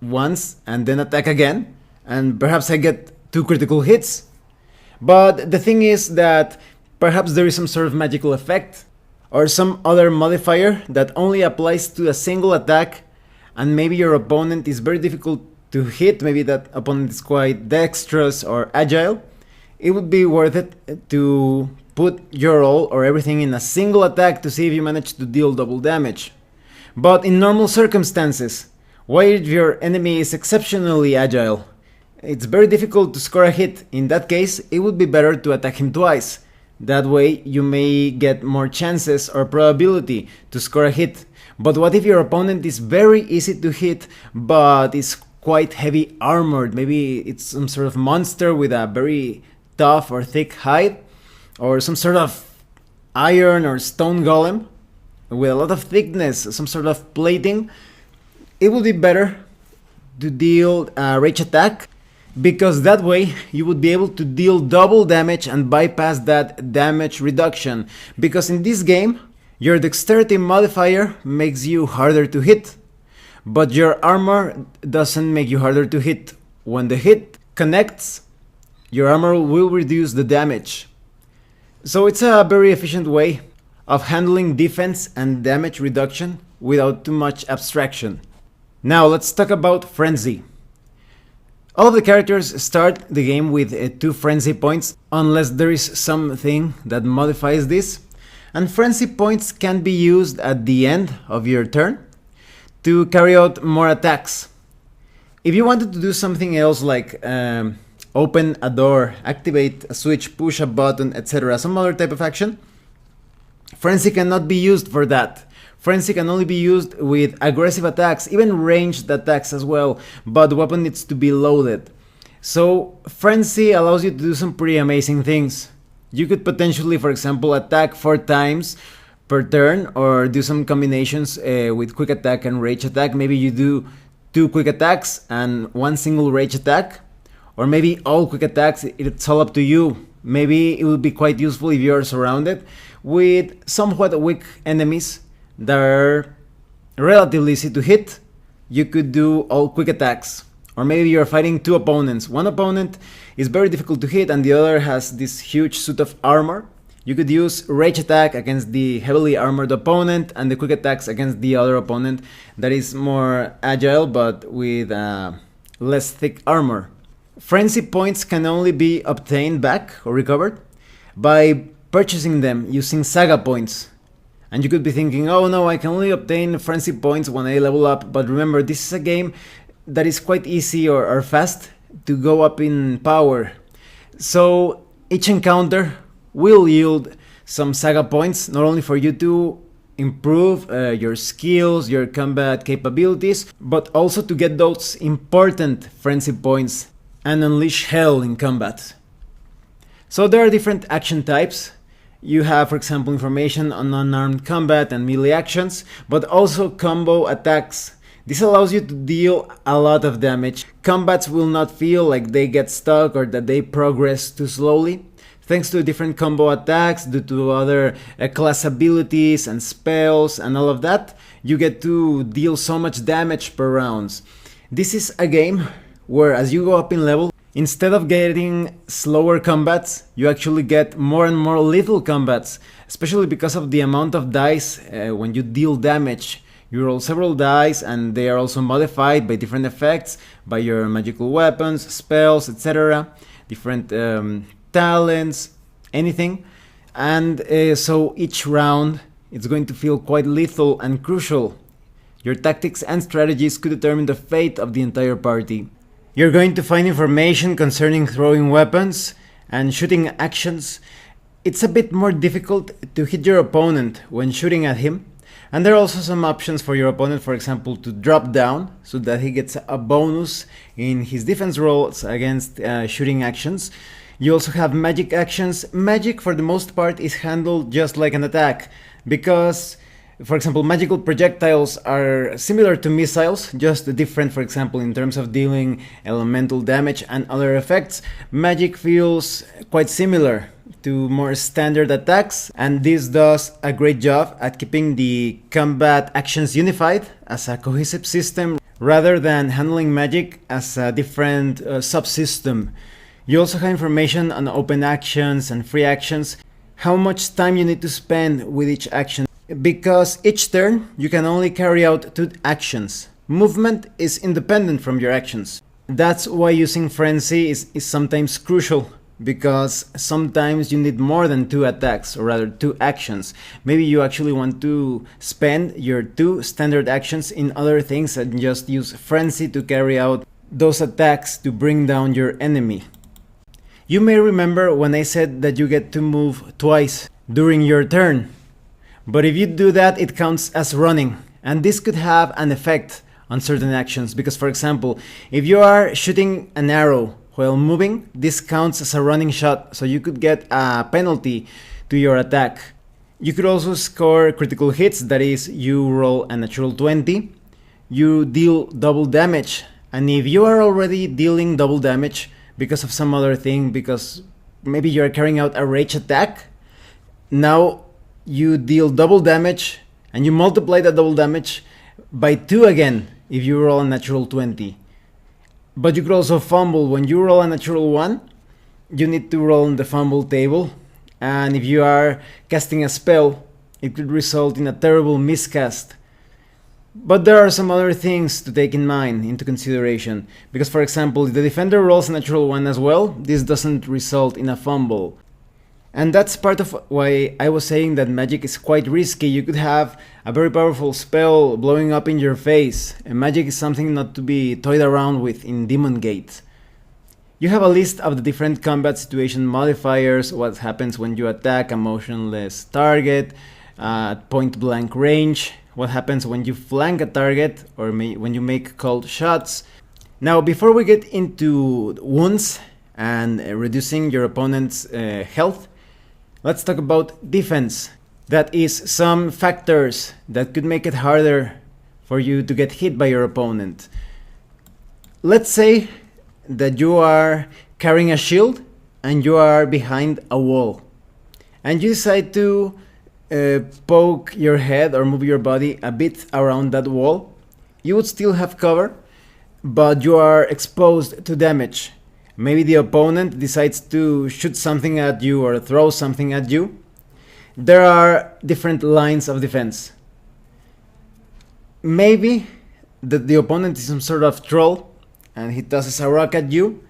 once and then attack again? And perhaps I get 2 critical hits. But the thing is that perhaps there is some sort of magical effect or some other modifier that only applies to a single attack, and maybe your opponent is very difficult to hit, maybe that opponent is quite dexterous or agile. It would be worth it to put your roll or everything in a single attack to see if you manage to deal double damage. But in normal circumstances, what if your enemy is exceptionally agile? It's very difficult to score a hit. In that case, it would be better to attack him twice. That way you may get more chances or probability to score a hit. But what if your opponent is very easy to hit but is quite heavy armored? Maybe it's some sort of monster with a very tough or thick hide, or some sort of iron or stone golem with a lot of thickness, some sort of plating. It would be better to deal a rage attack, because that way you would be able to deal double damage and bypass that damage reduction, because in this game your dexterity modifier makes you harder to hit, but your armor doesn't make you harder to hit. When the hit connects, your armor will reduce the damage. So it's a very efficient way of handling defense and damage reduction without too much abstraction. Now let's talk about Frenzy. All of the characters start the game with 2 Frenzy points, unless there is something that modifies this. And Frenzy points can be used at the end of your turn to carry out more attacks. If you wanted to do something else like open a door, activate a switch, push a button, etc., some other type of action, Frenzy cannot be used for that. Frenzy can only be used with aggressive attacks, even ranged attacks as well, but the weapon needs to be loaded. So Frenzy allows you to do some pretty amazing things. You could potentially, for example, attack 4 times per turn, or do some combinations with quick attack and rage attack. Maybe you do 2 quick attacks and 1 single rage attack, or maybe all quick attacks. It's all up to you. Maybe it would be quite useful if you're surrounded with somewhat weak enemies that are relatively easy to hit. You could do all quick attacks. Or maybe you're fighting 2 opponents. One opponent is very difficult to hit and the other has this huge suit of armor. You could use rage attack against the heavily armored opponent and the quick attacks against the other opponent that is more agile but with less thick armor. Frenzy points can only be obtained back or recovered by purchasing them using saga points. And you could be thinking, oh no, I can only obtain Frenzy points when I level up. But remember, this is a game that is quite easy or fast to go up in power. So each encounter will yield some saga points, not only for you to improve your skills, your combat capabilities, but also to get those important Frenzy points and unleash hell in combat. So there are different action types. You have, for example, information on unarmed combat and melee actions, but also combo attacks. This allows you to deal a lot of damage. Combats will not feel like they get stuck or that they progress too slowly. Thanks to different combo attacks, due to other class abilities and spells and all of that, you get to deal so much damage per rounds. This is a game where as you go up in level, instead of getting slower combats, you actually get more and more lethal combats, especially because of the amount of dice when you deal damage. You roll several dice and they are also modified by different effects, by your magical weapons, spells, etc. Different talents, anything. And so each round it's going to feel quite lethal and crucial. Your tactics and strategies could determine the fate of the entire party. You're going to find information concerning throwing weapons and shooting actions. It's a bit more difficult to hit your opponent when shooting at him. And there are also some options for your opponent, for example, to drop down so that he gets a bonus in his defense rolls against shooting actions. You also have magic actions. Magic, for the most part, is handled just like an attack because, for example, magical projectiles are similar to missiles, just different, for example, in terms of dealing elemental damage and other effects. Magic feels quite similar to more standard attacks, and this does a great job at keeping the combat actions unified as a cohesive system rather than handling magic as a different subsystem. You also have information on open actions and free actions, how much time you need to spend with each action, because each turn you can only carry out 2 actions. Movement is independent from your actions. That's why using Frenzy is sometimes crucial, because sometimes you need more than 2 attacks, or rather 2 actions. Maybe you actually want to spend your 2 standard actions in other things and just use Frenzy to carry out those attacks to bring down your enemy. You may remember when I said that you get to move twice during your turn, but if you do that, it counts as running, and this could have an effect on certain actions, because for example, if you are shooting an arrow while moving, this counts as a running shot, so you could get a penalty to your attack. You could also score critical hits, that is, you roll a natural 20, you deal double damage, and if you are already dealing double damage because of some other thing, because maybe you are carrying out a rage attack, now you deal double damage and you multiply that double damage by 2 again if you roll a natural 20. But you could also fumble. When you roll a natural 1, you need to roll on the fumble table, and if you are casting a spell, it could result in a terrible miscast. But there are some other things to take in mind, into consideration, because for example, if the defender rolls a natural 1 as well, this doesn't result in a fumble. And that's part of why I was saying that magic is quite risky. You could have a very powerful spell blowing up in your face, and magic is something not to be toyed around with in Demon Gate. You have a list of the different combat situation modifiers, what happens when you attack a motionless target at point blank range, what happens when you flank a target or when you make called shots. Now, before we get into wounds and reducing your opponent's health, let's talk about defense. That is, some factors that could make it harder for you to get hit by your opponent. Let's say that you are carrying a shield and you are behind a wall, and you decide to poke your head or move your body a bit around that wall. You would still have cover, but you are exposed to damage. Maybe the opponent decides to shoot something at you or throw something at you. There are different lines of defense. Maybe the opponent is some sort of troll and he tosses a rock at you.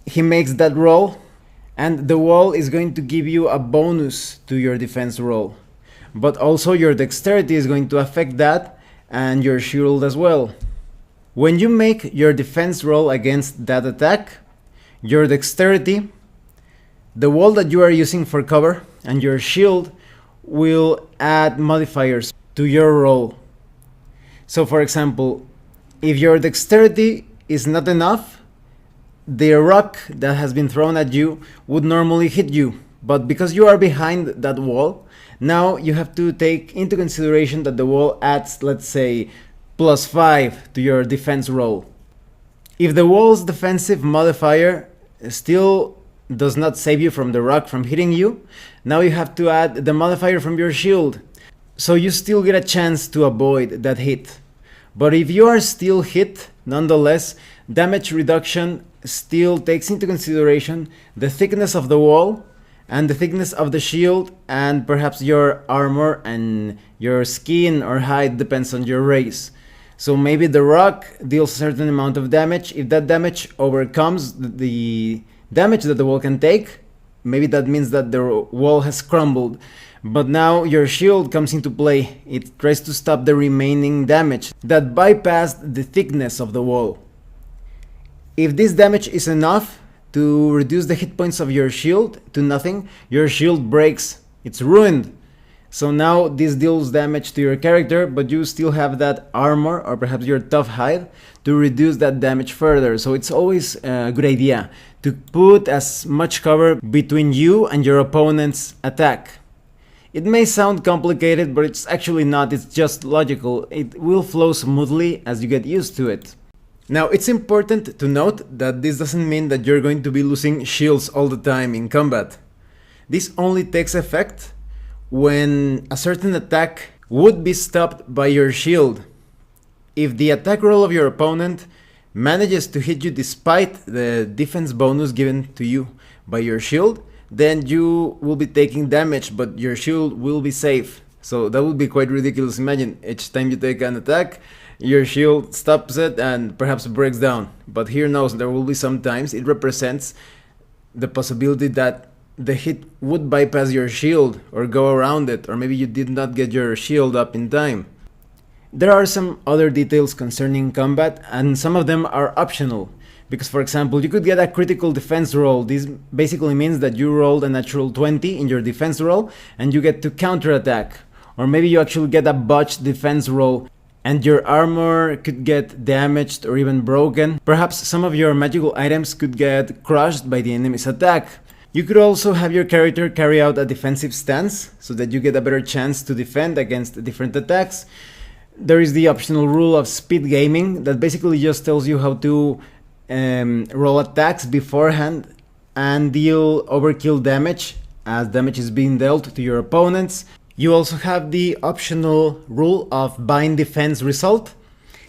He makes that roll, and the wall is going to give you a bonus to your defense roll. But also your dexterity is going to affect that, and your shield as well. When you make your defense roll against that attack, your dexterity, the wall that you are using for cover, and your shield will add modifiers to your roll. So for example, if your dexterity is not enough, the rock that has been thrown at you would normally hit you, but because you are behind that wall, now you have to take into consideration that the wall adds, let's say, +5 to your defense roll. If the wall's defensive modifier still does not save you from the rock from hitting you, now you have to add the modifier from your shield, so you still get a chance to avoid that hit. But if you are still hit, nonetheless, damage reduction still takes into consideration the thickness of the wall and the thickness of the shield and perhaps your armor and your skin or hide, depends on your race. So maybe the rock deals a certain amount of damage. If that damage overcomes the damage that the wall can take, maybe that means that the wall has crumbled. But now your shield comes into play. It tries to stop the remaining damage that bypassed the thickness of the wall. If this damage is enough to reduce the hit points of your shield to nothing, your shield breaks. It's ruined. So now this deals damage to your character, but you still have that armor or perhaps your tough hide to reduce that damage further. So it's always a good idea to put as much cover between you and your opponent's attack. It may sound complicated, but it's actually not. It's just logical. It will flow smoothly as you get used to it. Now, it's important to note that this doesn't mean that you're going to be losing shields all the time in combat. This only takes effect when a certain attack would be stopped by your shield. If the attack roll of your opponent manages to hit you despite the defense bonus given to you by your shield, then you will be taking damage, but your shield will be safe. So that would be quite ridiculous. Imagine each time you take an attack, your shield stops it and perhaps breaks down. But here knows there will be some times it represents the possibility that the hit would bypass your shield or go around it, or maybe you did not get your shield up in time. There are some other details concerning combat, and some of them are optional, Because, for example, you could get a critical defense roll. This basically means that you rolled a natural 20 in your defense roll and you get to counterattack. Or maybe you actually get a botched defense roll and your armor could get damaged or even broken. Perhaps some of your magical items could get crushed by the enemy's attack. You could also have your character carry out a defensive stance so that you get a better chance to defend against different attacks. There is the optional rule of speed gaming that basically just tells you how to roll attacks beforehand and deal overkill damage as damage is being dealt to your opponents. You also have the optional rule of bind defense result.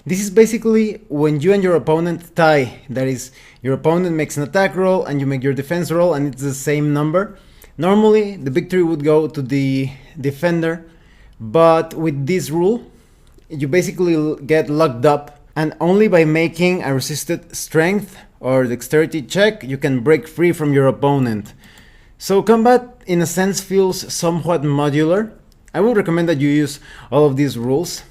This is basically when you and your opponent tie. That is, your opponent makes an attack roll and you make your defense roll and it's the same number. Normally the victory would go to the defender, but with this rule you basically get locked up, and only by making a resisted strength or dexterity check you can break free from your opponent. So combat in a sense feels somewhat modular. I would recommend that you use all of these rules,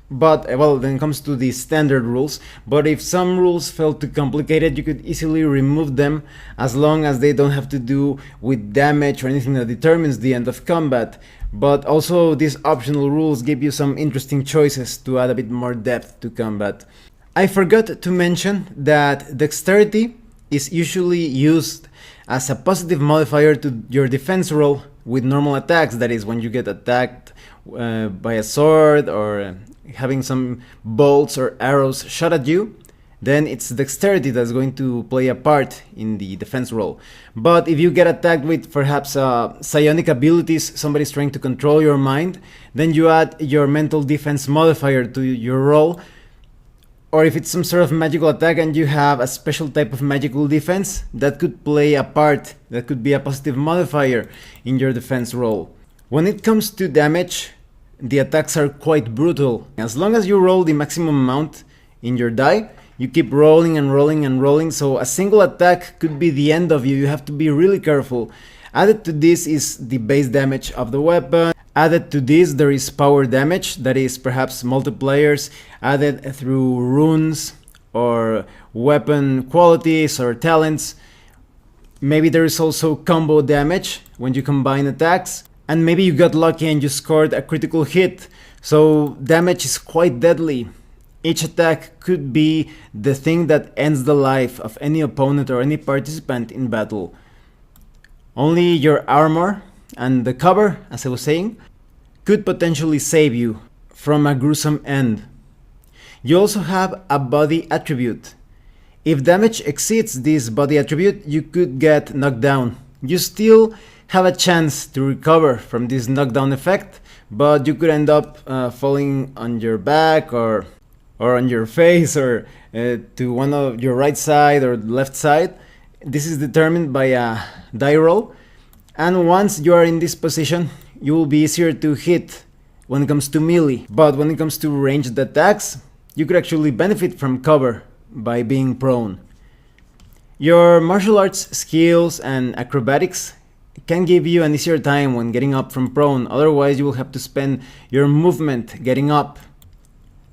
but well, then it comes to the standard rules. But if some rules felt too complicated, you could easily remove them as long as they don't have to do with damage or anything that determines the end of combat. But also these optional rules give you some interesting choices to add a bit more depth to combat. I forgot to mention that dexterity is usually used as a positive modifier to your defense roll with normal attacks. That is, when you get attacked by a sword or having some bolts or arrows shot at you, then it's dexterity that's going to play a part in the defense roll. But if you get attacked with perhaps psionic abilities, somebody's trying to control your mind, then you add your mental defense modifier to your roll. Or if it's some sort of magical attack and you have a special type of magical defense, that could play a part, that could be a positive modifier in your defense roll. When it comes to damage, the attacks are quite brutal. As long as you roll the maximum amount in your die, you keep rolling and rolling and rolling, so a single attack could be the end of you. You have to be really careful. Added to this is the base damage of the weapon. Added to this there is power damage, that is perhaps multipliers added through runes or weapon qualities or talents. Maybe there is also combo damage when you combine attacks. And maybe you got lucky and you scored a critical hit, so damage is quite deadly. Each attack could be the thing that ends the life of any opponent or any participant in battle. Only your armor and the cover, as I was saying, could potentially save you from a gruesome end. You also have a body attribute. If damage exceeds this body attribute, you could get knocked down. You still have a chance to recover from this knockdown effect, but you could end up falling on your back or on your face or to one of your right side or left side. This is determined by a die roll, and once you are in this position you will be easier to hit when it comes to melee, but when it comes to ranged attacks you could actually benefit from cover by being prone. Your martial arts skills and acrobatics can give you an easier time when getting up from prone, otherwise you will have to spend your movement getting up.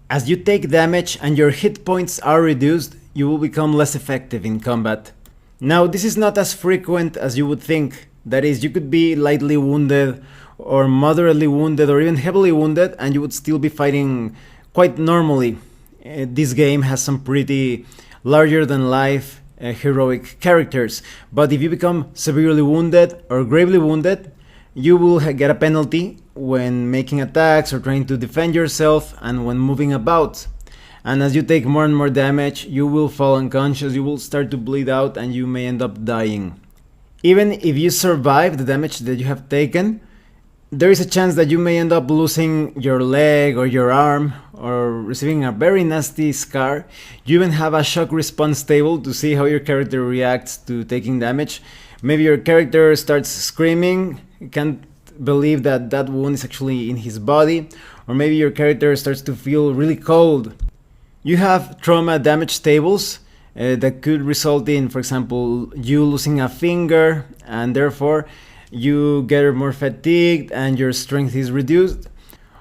As you take damage and your hit points are reduced, you will become less effective in combat. Now this is not as frequent as you would think. That is, you could be lightly wounded or moderately wounded or even heavily wounded and you would still be fighting quite normally. This game has some pretty larger than life heroic characters, but if you become severely wounded or gravely wounded, you will get a penalty when making attacks or trying to defend yourself and when moving about. And as you take more and more damage, you will fall unconscious, you will start to bleed out, and you may end up dying. Even if you survive the damage that you have taken, there is a chance that you may end up losing your leg or your arm or receiving a very nasty scar. You even have a shock response table to see how your character reacts to taking damage. Maybe your character starts screaming, can't believe that that wound is actually in his body, or maybe your character starts to feel really cold. You have trauma damage tables that could result in, for example, you losing a finger and therefore you get more fatigued and your strength is reduced.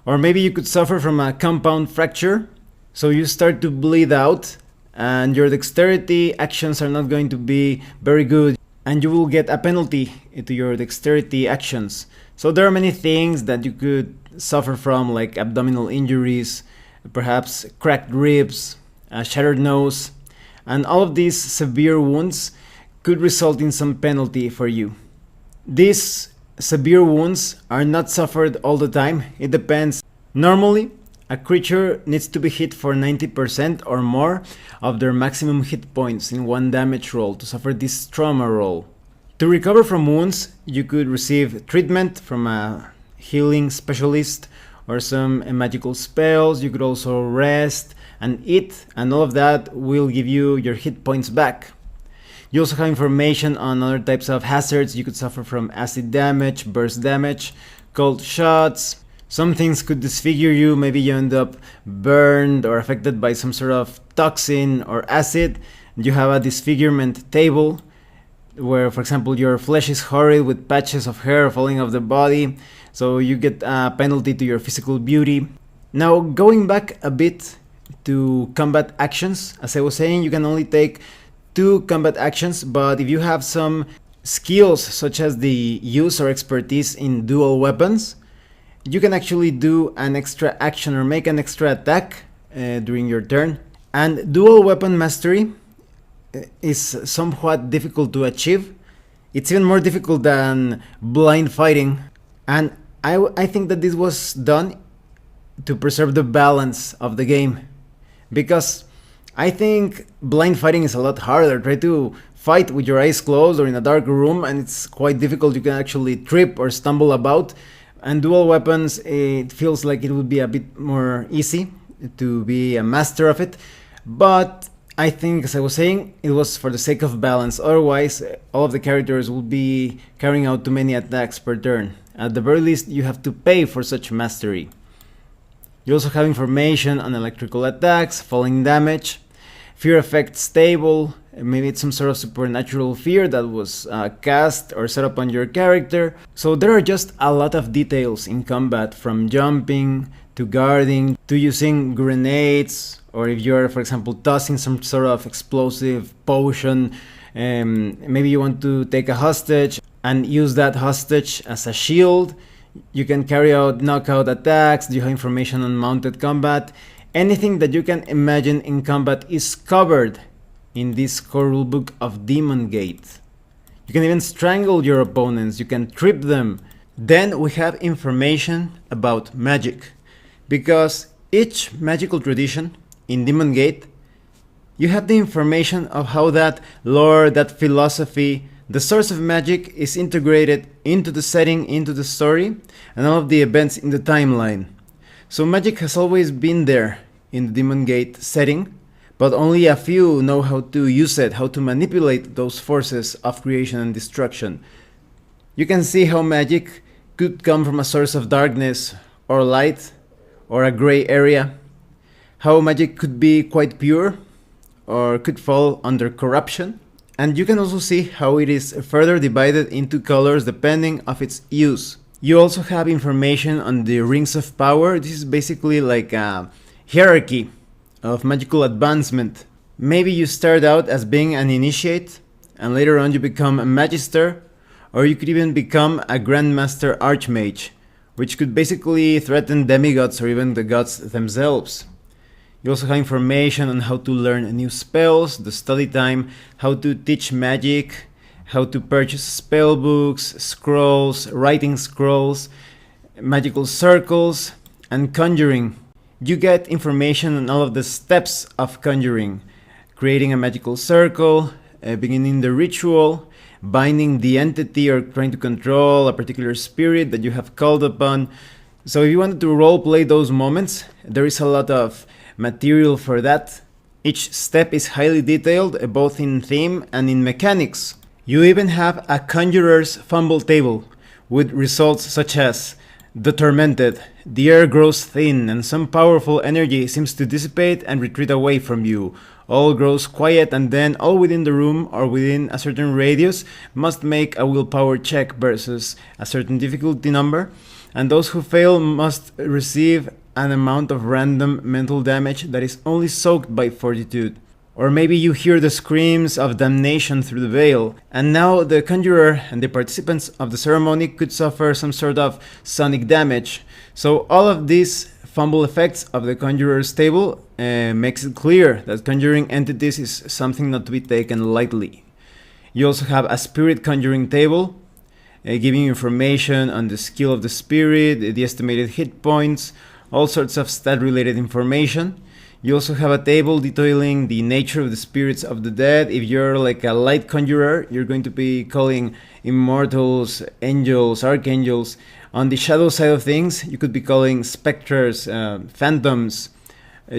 Or maybe you could suffer from a compound fracture, so you start to bleed out and your dexterity actions are not going to be very good, and you will get a penalty to your dexterity actions. So there are many things that you could suffer from, like abdominal injuries, perhaps cracked ribs, a shattered nose, and all of these severe wounds could result in some penalty for you. These severe wounds are not suffered all the time, it depends. Normally, a creature needs to be hit for 90% or more of their maximum hit points in one damage roll to suffer this trauma roll. To recover from wounds, you could receive treatment from a healing specialist or some magical spells. You could also rest and eat, and all of that will give you your hit points back. You also have information on other types of hazards. You could suffer from acid damage, burst damage, cold shots. Some things could disfigure you. Maybe you end up burned or affected by some sort of toxin or acid. You have a disfigurement table where, for example, your flesh is horrid with patches of hair falling off the body, so you get a penalty to your physical beauty. Now, going back a bit to combat actions, as I was saying, you can only take 2 combat actions, but if you have some skills such as the use or expertise in dual weapons, you can actually do an extra action or make an extra attack during your turn. And dual weapon mastery is somewhat difficult to achieve. It's even more difficult than blind fighting, and I think that this was done to preserve the balance of the game, because I think blind fighting is a lot harder. Try to fight with your eyes closed or in a dark room, and it's quite difficult. You can actually trip or stumble about, and dual weapons, it feels like it would be a bit more easy to be a master of it. But I think, as I was saying, it was for the sake of balance. Otherwise, all of the characters would be carrying out too many attacks per turn. At the very least, you have to pay for such mastery. You also have information on electrical attacks, falling damage, fear effect stable. Maybe it's some sort of supernatural fear that was cast or set up on your character. So there are just a lot of details in combat, from jumping to guarding to using grenades, or if you're, for example, tossing some sort of explosive potion, maybe you want to take a hostage and use that hostage as a shield. You can carry out knockout attacks. You have information on mounted combat. Anything that you can imagine in combat is covered in this core rulebook of Demon Gate. You can even strangle your opponents. You can trip them. Then we have information about magic, because each magical tradition in Demon Gate, you have the information of how that lore, that philosophy, the source of magic is integrated into the setting, into the story, and all of the events in the timeline. So magic has always been there in the Demon Gate setting, but only a few know how to use it, how to manipulate those forces of creation and destruction. You can see how magic could come from a source of darkness or light or a gray area, how magic could be quite pure or could fall under corruption. And you can also see how it is further divided into colors depending of its use. You also have information on the rings of power. This is basically like a hierarchy of magical advancement. Maybe you start out as being an initiate, and later on you become a magister, or you could even become a grandmaster archmage, which could basically threaten demigods or even the gods themselves. You also have information on how to learn new spells, the study time, how to teach magic, how to purchase spell books, scrolls, writing scrolls, magical circles, and conjuring. You get information on all of the steps of conjuring: creating a magical circle, beginning the ritual, binding the entity or trying to control a particular spirit that you have called upon. So if you wanted to roleplay those moments, there is a lot of material for that. Each step is highly detailed, both in theme and in mechanics. You even have a conjurer's fumble table with results such as: the tormented, the air grows thin and some powerful energy seems to dissipate and retreat away from you. All grows quiet, and then all within the room or within a certain radius must make a willpower check versus a certain difficulty number, and those who fail must receive an amount of random mental damage that is only soaked by fortitude. Or maybe you hear the screams of damnation through the veil, and now the conjurer and the participants of the ceremony could suffer some sort of sonic damage. So all of these fumble effects of the conjurer's table makes it clear that conjuring entities is something not to be taken lightly. You also have a spirit conjuring table, giving you information on the skill of the spirit, the estimated hit points, all sorts of stat related information. You also have a table detailing the nature of the spirits of the dead. If you're like a light conjurer, you're going to be calling immortals, angels, archangels. On the shadow side of things, you could be calling specters, phantoms,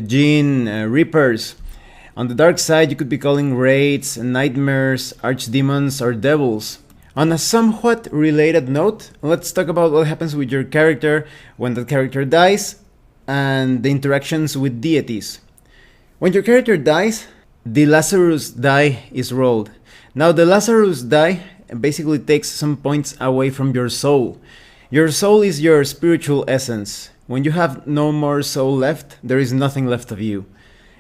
jinn, reapers. On the dark side, you could be calling wraiths, nightmares, archdemons, or devils. On a somewhat related note, let's talk about what happens with your character when that character dies and the interactions with deities. When your character dies, the Lazarus die is rolled. Now the Lazarus die basically takes some points away from your soul. Your soul is your spiritual essence. When you have no more soul left, there is nothing left of you.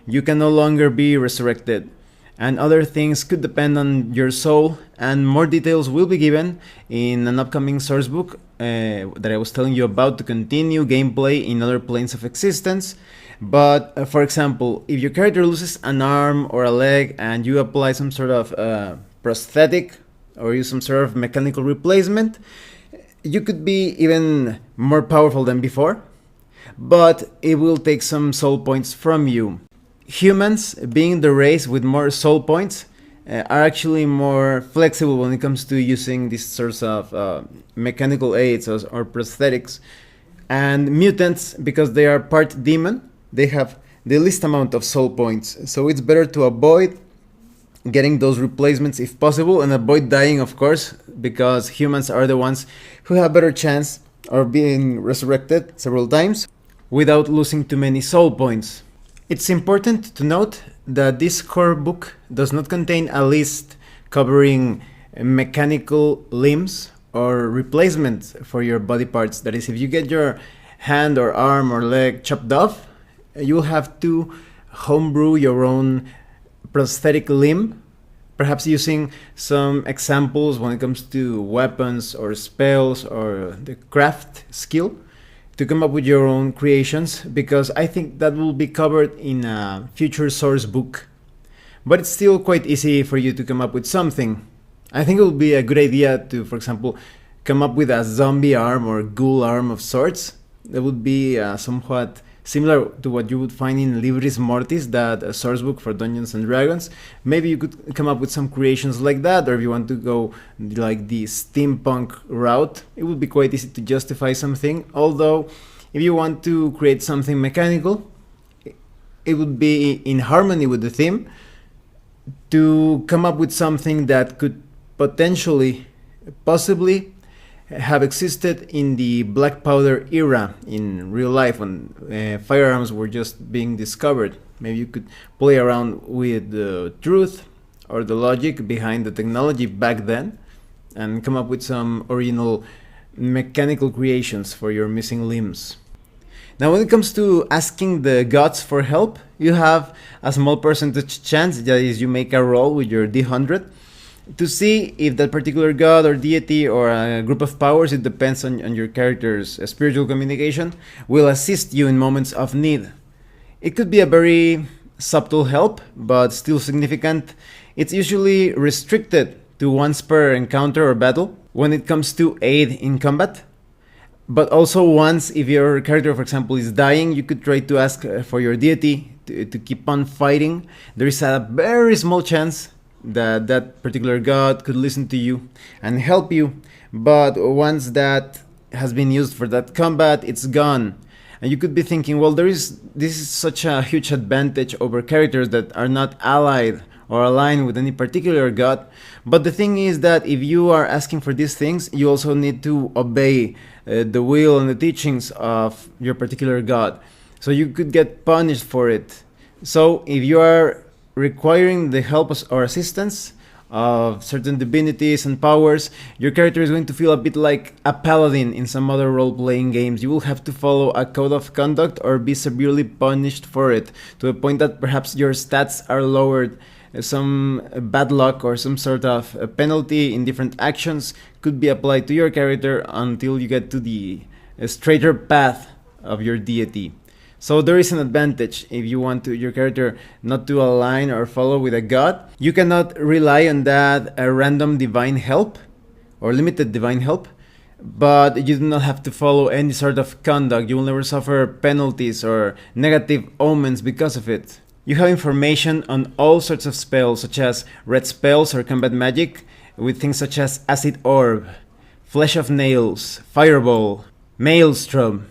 You can no longer be resurrected. And other things could depend on your soul, and more details will be given in an upcoming source book that I was telling you about to continue gameplay in other planes of existence. But for example, if your character loses an arm or a leg and you apply some sort of prosthetic or use some sort of mechanical replacement, you could be even more powerful than before, but it will take some soul points from you. Humans, being the race with more soul points, are actually more flexible when it comes to using these sorts of mechanical aids or prosthetics. And mutants, because they are part demon, they have the least amount of soul points. So it's better to avoid getting those replacements if possible, and avoid dying, of course, because humans are the ones who have better chance of being resurrected several times without losing too many soul points. It's important to note that this core book does not contain a list covering mechanical limbs or replacements for your body parts. That is, if you get your hand or arm or leg chopped off, you'll have to homebrew your own prosthetic limb, perhaps using some examples when it comes to weapons or spells or the craft skill, to come up with your own creations, because I think that will be covered in a future source book. But it's still quite easy for you to come up with something. I think it would be a good idea to, for example, come up with a zombie arm or ghoul arm of sorts. That would be somewhat similar to what you would find in Libris Mortis, that source book for Dungeons and Dragons. Maybe you could come up with some creations like that, or if you want to go like the steampunk route, it would be quite easy to justify something. Although, if you want to create something mechanical, it would be in harmony with the theme to come up with something that could possibly have existed in the Black Powder era in real life, when firearms were just being discovered. Maybe you could play around with the truth or the logic behind the technology back then and come up with some original mechanical creations for your missing limbs. Now, when it comes to asking the gods for help, you have a small percentage chance, that is, you make a roll with your D100 to see if that particular god or deity or a group of powers, it depends on your character's spiritual communication, will assist you in moments of need. It could be a very subtle help, but still significant. It's usually restricted to once per encounter or battle when it comes to aid in combat. But also once, if your character, for example, is dying, you could try to ask for your deity to keep on fighting. There is a very small chance that that particular god could listen to you and help you, but once that has been used for that combat, it's gone. And you could be thinking, well, this is such a huge advantage over characters that are not allied or aligned with any particular god. But the thing is that if you are asking for these things, you also need to obey the will and the teachings of your particular god, so you could get punished for it. So if you are requiring the help or assistance of certain divinities and powers, your character is going to feel a bit like a paladin in some other role-playing games. You will have to follow a code of conduct or be severely punished for it, to the point that perhaps your stats are lowered. Some bad luck or some sort of penalty in different actions could be applied to your character until you get to the straighter path of your deity. So there is an advantage if you want your character not to align or follow with a god. You cannot rely on that random divine help or limited divine help, but you do not have to follow any sort of conduct. You will never suffer penalties or negative omens because of it. You have information on all sorts of spells, such as red spells or combat magic, with things such as Acid Orb, Flesh of Nails, Fireball, Maelstrom.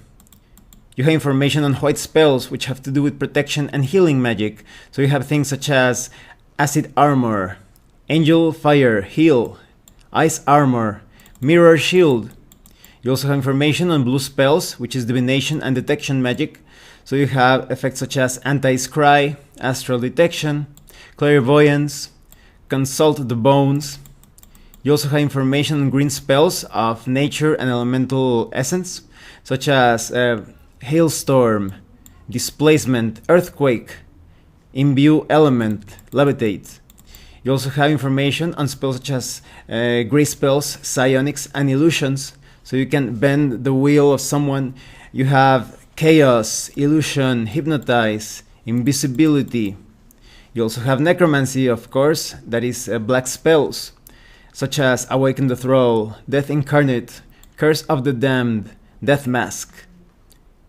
You have information on white spells, which have to do with protection and healing magic. So you have things such as Acid Armor, Angel Fire, Heal, Ice Armor, Mirror Shield. You also have information on blue spells, which is divination and detection magic. So you have effects such as Anti-Scry, Astral Detection, Clairvoyance, Consult the Bones. You also have information on green spells of nature and elemental essence, such as Hailstorm, Displacement, Earthquake, Imbue Element, Levitate. You also have information on spells such as gray spells, psionics, and illusions, so you can bend the will of someone. You have Chaos, Illusion, Hypnotize, Invisibility. You also have Necromancy, of course, that is black spells, such as Awaken the Thrall, Death Incarnate, Curse of the Damned, Death Mask,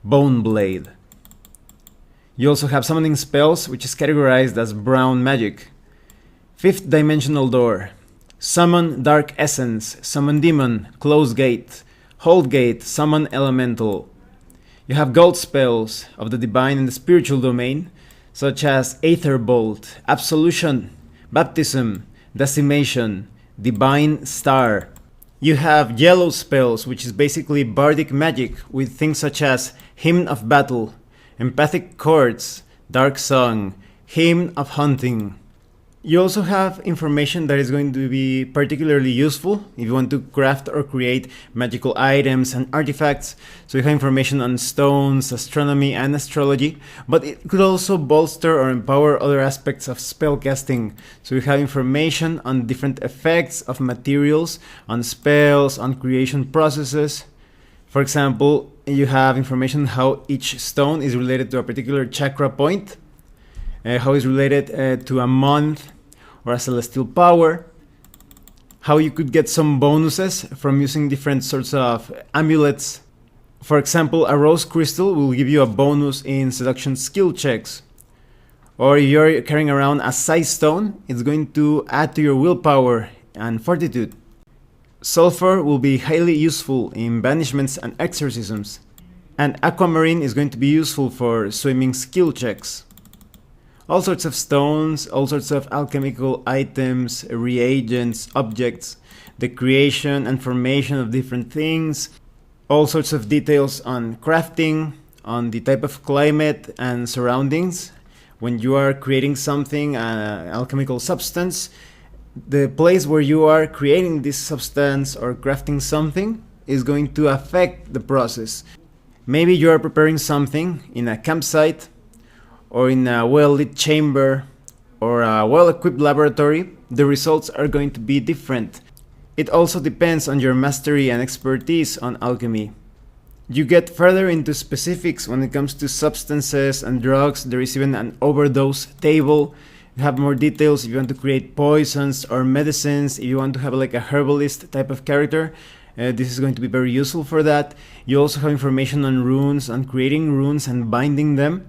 Bone Blade. You also have Summoning spells, which is categorized as brown magic. Fifth Dimensional Door, Summon Dark Essence, Summon Demon, Close Gate, Hold Gate, Summon Elemental. You have gold spells of the divine and the spiritual domain, such as Aether Bolt, Absolution, Baptism, Decimation, Divine Star. You have yellow spells, which is basically bardic magic, with things such as Hymn of Battle, Empathic Chords, Dark Song, Hymn of Hunting. You also have information that is going to be particularly useful if you want to craft or create magical items and artifacts. So you have information on stones, astronomy, and astrology, but it could also bolster or empower other aspects of spellcasting. So you have information on different effects of materials, on spells, on creation processes. For example, you have information how each stone is related to a particular chakra point, how it's related to a month or a celestial power, how you could get some bonuses from using different sorts of amulets. For example, a rose crystal will give you a bonus in seduction skill checks. Or if you're carrying around a size stone, it's going to add to your willpower and fortitude. Sulfur will be highly useful in banishments and exorcisms. And aquamarine is going to be useful for swimming skill checks. All sorts of stones, all sorts of alchemical items, reagents, objects, the creation and formation of different things, all sorts of details on crafting, on the type of climate and surroundings. When you are creating something, alchemical substance, the place where you are creating this substance or crafting something is going to affect the process. Maybe you are preparing something in a campsite, or in a well-lit chamber, or a well-equipped laboratory. The results are going to be different. It also depends on your mastery and expertise on alchemy. You get further into specifics when it comes to substances and drugs. There is even an overdose table. You have more details if you want to create poisons or medicines, if you want to have like a herbalist type of character. This is going to be very useful for that. You also have information on runes, on creating runes and binding them,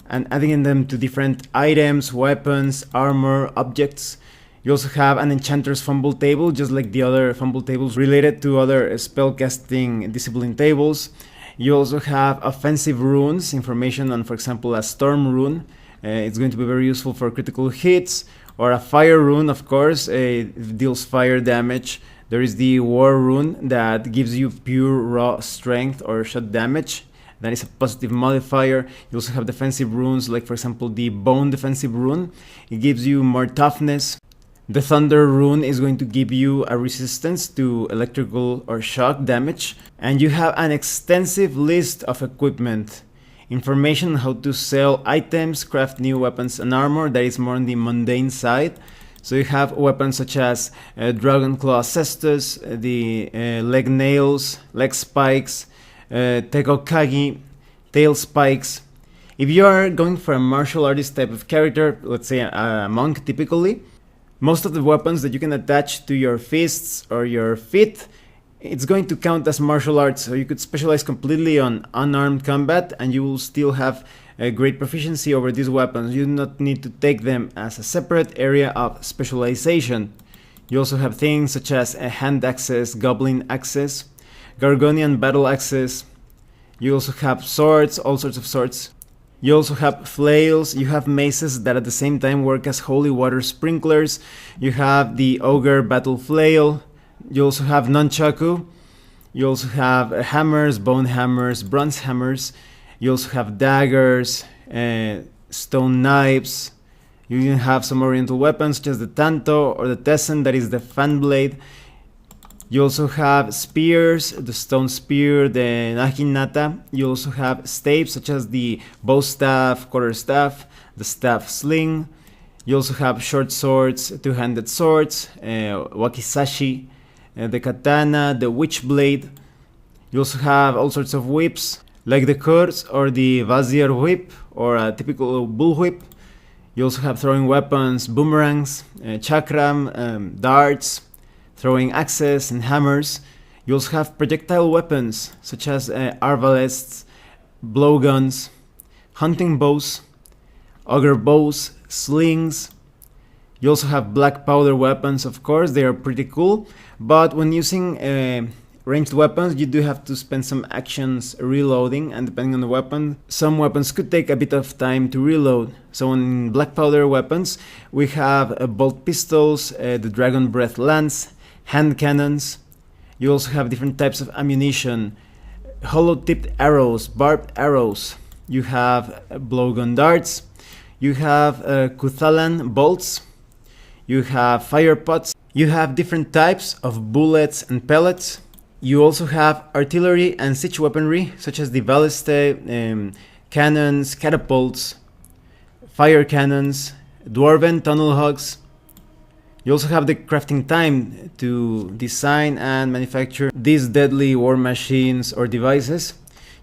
and adding them to different items, weapons, armor, objects. You also have an enchanter's fumble table, just like the other fumble tables related to other spellcasting discipline tables. You also have offensive runes, information on, for example, a storm rune. It's going to be very useful for critical hits, or a fire rune, of course, it deals fire damage. There is the war rune that gives you pure raw strength or shot damage. That is a positive modifier. You also have defensive runes, like for example the bone defensive rune. It gives you more toughness. The Thunder rune is going to give you a resistance to electrical or shock damage, and you have an extensive list of equipment. Information on how to sell items, craft new weapons and armor that is more on the mundane side. So you have weapons such as Dragon Claw Cestus, the leg nails, leg spikes, Tekokagi, tail spikes. If you are going for a martial artist type of character, let's say a monk typically, most of the weapons that you can attach to your fists or your feet, it's going to count as martial arts. So you could specialize completely on unarmed combat and you will still have a great proficiency over these weapons. You do not need to take them as a separate area of specialization. You also have things such as a hand axes, goblin axes, Gargonian battle axes. You also have swords, all sorts of swords. You also have flails, you have maces that at the same time work as holy water sprinklers. You have the ogre battle flail. You also have nunchaku. You also have hammers, bone hammers, bronze hammers. You also have daggers, stone knives. You even have some oriental weapons such as the tanto or the tessen, that is the fan blade. You also have spears, the stone spear, the naginata. You also have staves such as the bow staff, quarter staff, the staff sling. You also have short swords, two-handed swords, wakizashi, the katana, the witch blade. You also have all sorts of whips like the kurs or the vizier whip or a typical bull whip. You also have throwing weapons, boomerangs, chakram, darts, throwing axes and hammers. You also have projectile weapons such as arbalets, blowguns, hunting bows, auger bows, slings. You also have black powder weapons, of course, they are pretty cool, but when using ranged weapons you do have to spend some actions reloading, and depending on the weapon, some weapons could take a bit of time to reload. So in black powder weapons we have bolt pistols, the dragon breath lance, hand cannons. You also have different types of ammunition, hollow tipped arrows, barbed arrows. You have blowgun darts. You have Kuthalan bolts. You have fire pots. You have different types of bullets and pellets. You also have artillery and siege weaponry such as the ballista, cannons, catapults, fire cannons, dwarven tunnel hogs. You also have the crafting time to design and manufacture these deadly war machines or devices.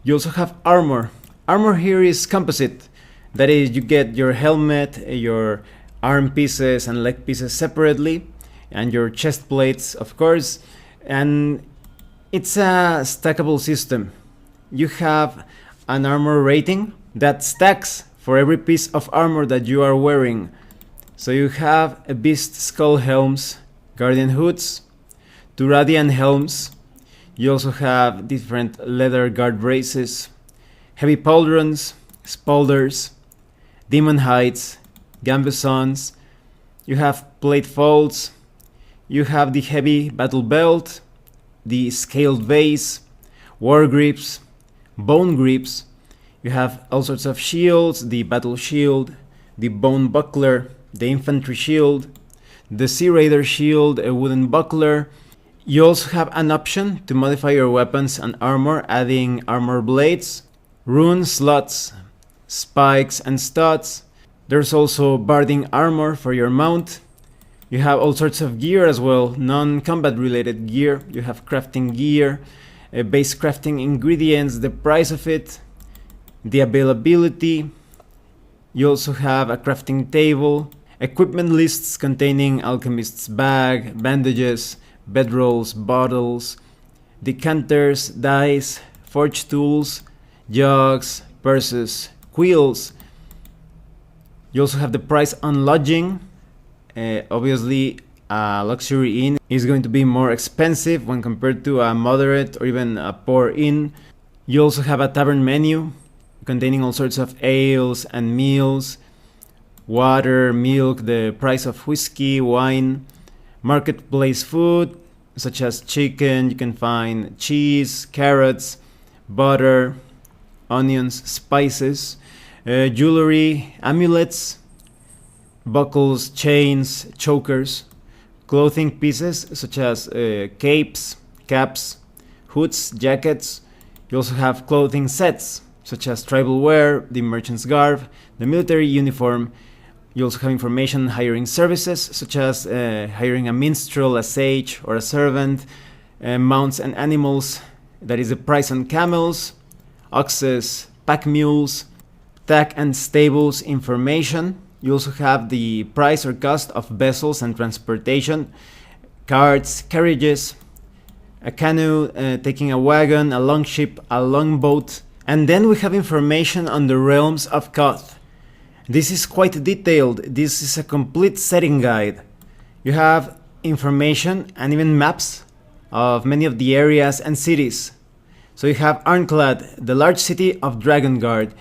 You also have armor. Armor here is composite. That is, you get your helmet, your arm pieces and leg pieces separately, and your chest plates, of course. And it's a stackable system. You have an armor rating that stacks for every piece of armor that you are wearing. So you have a beast skull helms, guardian hoods, two radiant helms. You also have different leather guard braces, heavy pauldrons, spaulders, demon hides, gambesons. You have plate folds. You have the heavy battle belt, the scaled vase, war grips, bone grips. You have all sorts of shields, the battle shield, the bone buckler, the infantry shield, the Sea Raider shield, a wooden buckler. You also have an option to modify your weapons and armor, adding armor blades, rune slots, spikes and studs. There's also barding armor for your mount. You have all sorts of gear as well, non-combat related gear. You have crafting gear, base crafting ingredients, the price of it, the availability. You also have a crafting table, equipment lists containing alchemist's bag, bandages, bedrolls, bottles, decanters, dice, forge tools, jugs, purses, quills. You also have the price on lodging. Obviously, a luxury inn is going to be more expensive when compared to a moderate or even a poor inn. You also have a tavern menu containing all sorts of ales and meals, water, milk, the price of whiskey, wine, marketplace food such as chicken. You can find cheese, carrots, butter, onions, spices, jewelry, amulets, buckles, chains, chokers. clothing pieces such as capes, caps, hoods, jackets. You also have clothing sets such as tribal wear, the merchant's garb, the military uniform. You also have information on hiring services such as hiring a minstrel, a sage, or a servant, mounts and animals, that is the price on camels, oxes, pack mules, tack and stables information. You also have the price or cost of vessels and transportation, carts, carriages, a canoe, taking a wagon, a longship, a longboat. And then we have information on the realms of Koth. This is quite detailed. This is a complete setting guide. You have information and even maps of many of the areas and cities. So you have Arnclad, the large city of Drakengard.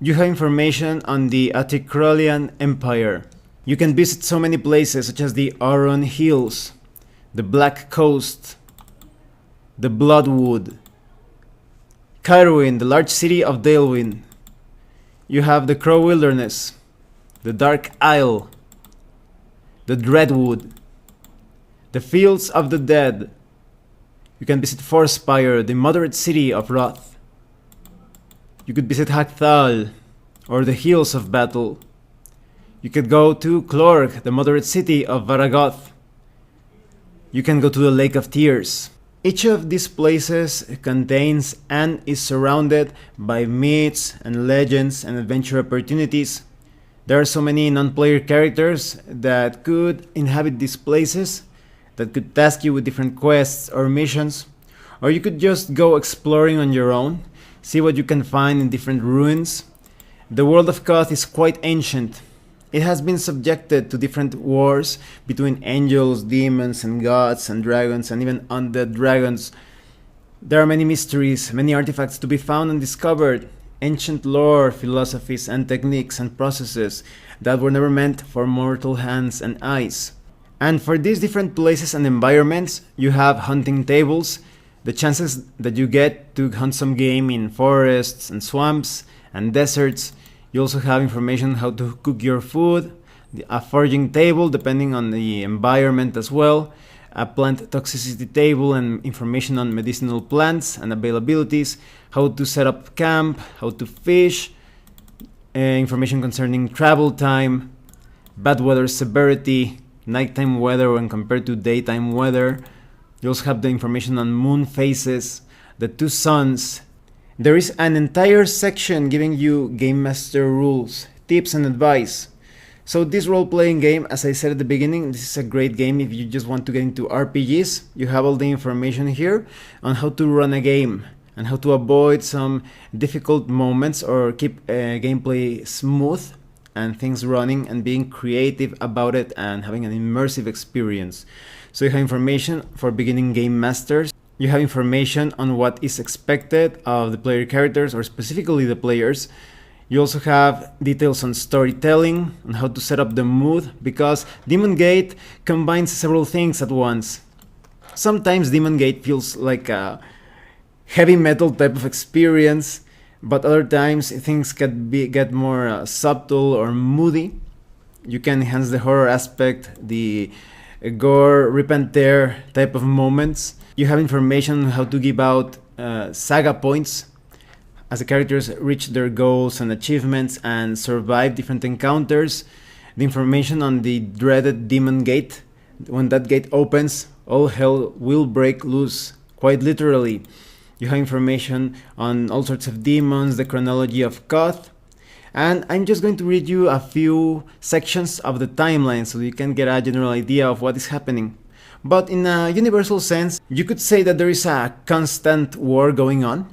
You have information on the Atikrolean Empire. You can visit so many places such as the Auron Hills, the Black Coast, the Bloodwood, Caerwyn, the large city of Dalewind. You have the Crow Wilderness, the Dark Isle, the Dreadwood, the Fields of the Dead. You can visit Forspire, the moderate city of Roth. You could visit Hakthal, or the Hills of Battle. You could go to Clorg, the moderate city of Varagoth. You can go to the Lake of Tears. Each of these places contains and is surrounded by myths and legends and adventure opportunities. There are so many non-player characters that could inhabit these places, that could task you with different quests or missions, or you could just go exploring on your own, see what you can find in different ruins. The world of Koth is quite ancient. It has been subjected to different wars between angels, demons, and gods, and dragons, and even undead dragons. There are many mysteries, many artifacts to be found and discovered, ancient lore, philosophies, and techniques and processes that were never meant for mortal hands and eyes. And for these different places and environments, you have hunting tables, the chances that you get to hunt some game in forests and swamps and deserts. You also have information on how to cook your food, a foraging table depending on the environment as well, a plant toxicity table and information on medicinal plants and availabilities, how to set up camp, how to fish, information concerning travel time, bad weather severity, nighttime weather when compared to daytime weather. You also have the information on moon phases, the two suns. There is an entire section giving you Game Master rules, tips and advice. So this role-playing game, as I said at the beginning, this is a great game if you just want to get into RPGs. You have all the information here on how to run a game and how to avoid some difficult moments or keep gameplay smooth and things running and being creative about it and having an immersive experience. So you have information for beginning game masters. You have information on what is expected of the player characters, or specifically the players. You also have details on storytelling, on how to set up the mood, because Demon Gate combines several things at once. Sometimes Demon Gate feels like a heavy metal type of experience, but other times things can get more subtle or moody. You can enhance the horror aspect, the gore, rip and tear type of moments. You have information on how to give out saga points as the characters reach their goals and achievements and survive different encounters. The information on the dreaded Demon Gate. When that gate opens, all hell will break loose, quite literally. You have information on all sorts of demons, the chronology of Koth, and I'm just going to read you a few sections of the timeline so you can get a general idea of what is happening. But in a universal sense, you could say that there is a constant war going on,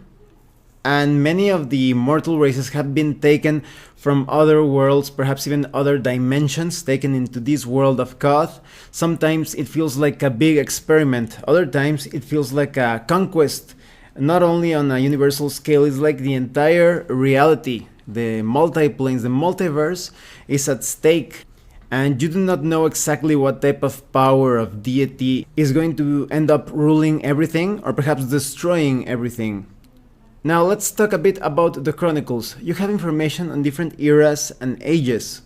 and many of the mortal races have been taken from other worlds, perhaps even other dimensions, taken into this world of Koth. Sometimes it feels like a big experiment, other times it feels like a conquest, not only on a universal scale. It's like the entire reality, the multiplanes, the multiverse is at stake. And you do not know exactly what type of power of deity is going to end up ruling everything, or perhaps destroying everything. Now let's talk a bit about the chronicles. You have information on different eras and ages.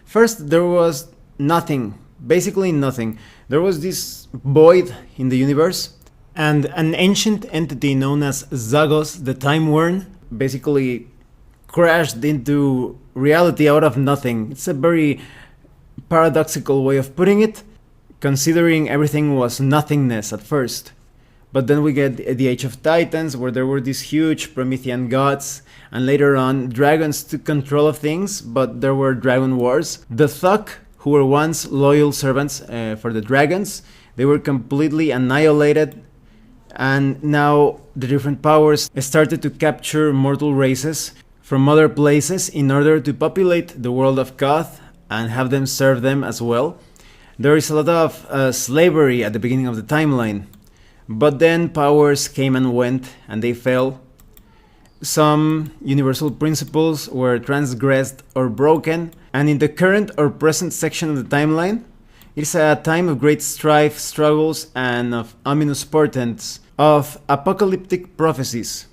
First, there was nothing Basically nothing. There was this void in the universe, and an ancient entity known as Zagos, the Time Worm, basically crashed into reality out of nothing. It's a very paradoxical way of putting it, considering everything was nothingness at first. But then we get the Age of Titans, where there were these huge Promethean gods, and later on dragons took control of things, but there were dragon wars. The Thug, who were once loyal servants for the dragons, they were completely annihilated, and now the different powers started to capture mortal races from other places in order to populate the world of Koth and have them serve them as well. There is a lot of slavery at the beginning of the timeline, but then powers came and went and they fell. Some universal principles were transgressed or broken, and in the current or present section of the timeline, it is a time of great strife, struggles, and of ominous portents, of apocalyptic prophecies.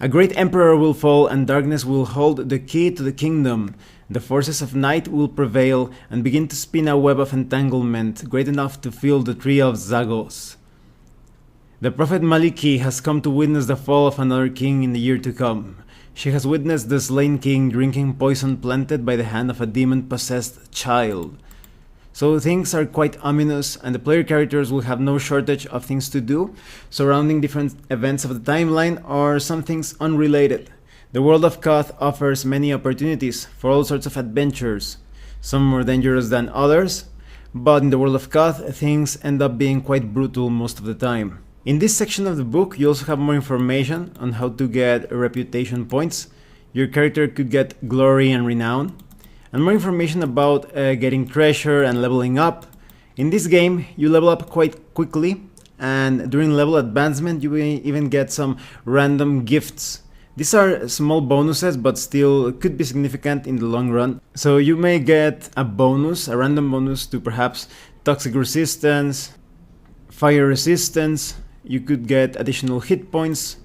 A great emperor will fall, and darkness will hold the key to the kingdom. The forces of night will prevail and begin to spin a web of entanglement great enough to fill the tree of Zagos. The prophet Maliki has come to witness the fall of another king in the year to come. She has witnessed the slain king drinking poison planted by the hand of a demon-possessed child. So things are quite ominous, and the player characters will have no shortage of things to do surrounding different events of the timeline or some things unrelated. The world of Koth offers many opportunities for all sorts of adventures, some more dangerous than others, but in the world of Koth things end up being quite brutal most of the time. In this section of the book you also have more information on how to get reputation points. Your character could get glory and renown, and more information about getting treasure and leveling up. In this game you level up quite quickly, and during level advancement you may even get some random gifts. These are small bonuses, but still could be significant in the long run. So you may get a bonus, a random bonus to perhaps toxic resistance, fire resistance. You could get additional hit points,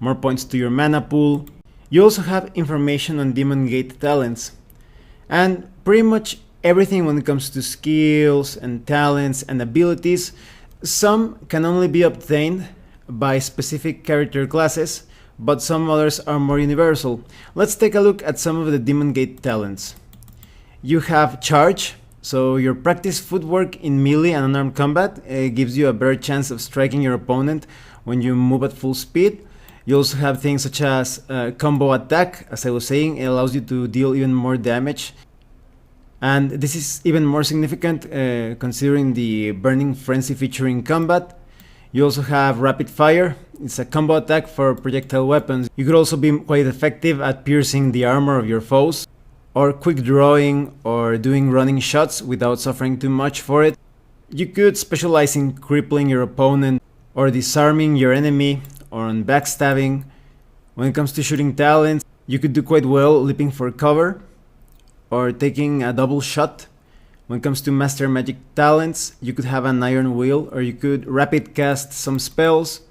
more points to your mana pool. You also have information on Demon Gate talents, and pretty much everything when it comes to skills and talents and abilities. Some can only be obtained by specific character classes, but some others are more universal. Let's take a look at some of the Demon Gate talents. You have Charge, so your practice footwork in melee and unarmed combat gives you a better chance of striking your opponent when you move at full speed. You also have things such as combo attack. As I was saying, it allows you to deal even more damage. And this is even more significant considering the Burning Frenzy feature in combat. You also have rapid fire. It's a combo attack for projectile weapons. You could also be quite effective at piercing the armor of your foes, or quick drawing, or doing running shots without suffering too much for it. You could specialize in crippling your opponent, or disarming your enemy, or on backstabbing. When it comes to shooting talents, you could do quite well leaping for cover, or taking a double shot. When it comes to master magic talents, you could have an iron wheel, or you could rapid cast some spells.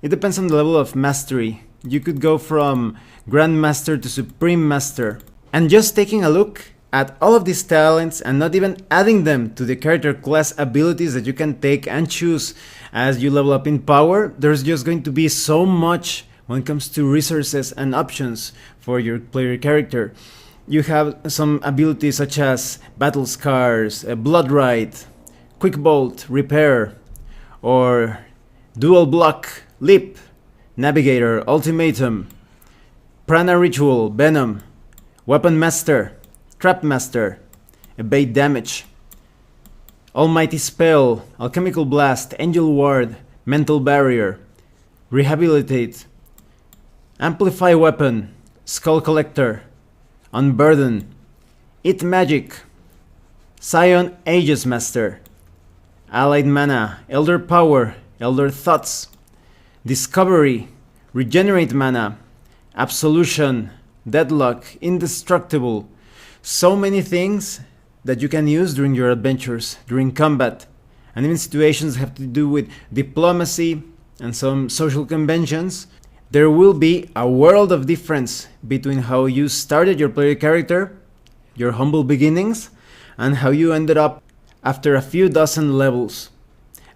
It depends on the level of mastery. You could go from Grandmaster to Supreme Master. And just taking a look at all of these talents and not even adding them to the character class abilities that you can take and choose as you level up in power, there's just going to be so much when it comes to resources and options for your player character. You have some abilities such as Battle Scars, Blood Rite, Quick Bolt, Repair, or Dual Block, Leap, Navigator, Ultimatum, Prana Ritual, Venom, Weapon Master, Trap Master, Evade Damage, Almighty Spell, Alchemical Blast, Angel Ward, Mental Barrier, Rehabilitate, Amplify Weapon, Skull Collector, Unburden, Eat Magic, Scion Aegis Master, Allied Mana, Elder Power, Elder Thoughts, Discovery, Regenerate Mana, Absolution, Deadlock, Indestructible. So many things that you can use during your adventures, during combat, and even situations that have to do with diplomacy and some social conventions. There will be a world of difference between how you started your player character, your humble beginnings, and how you ended up after a few dozen levels.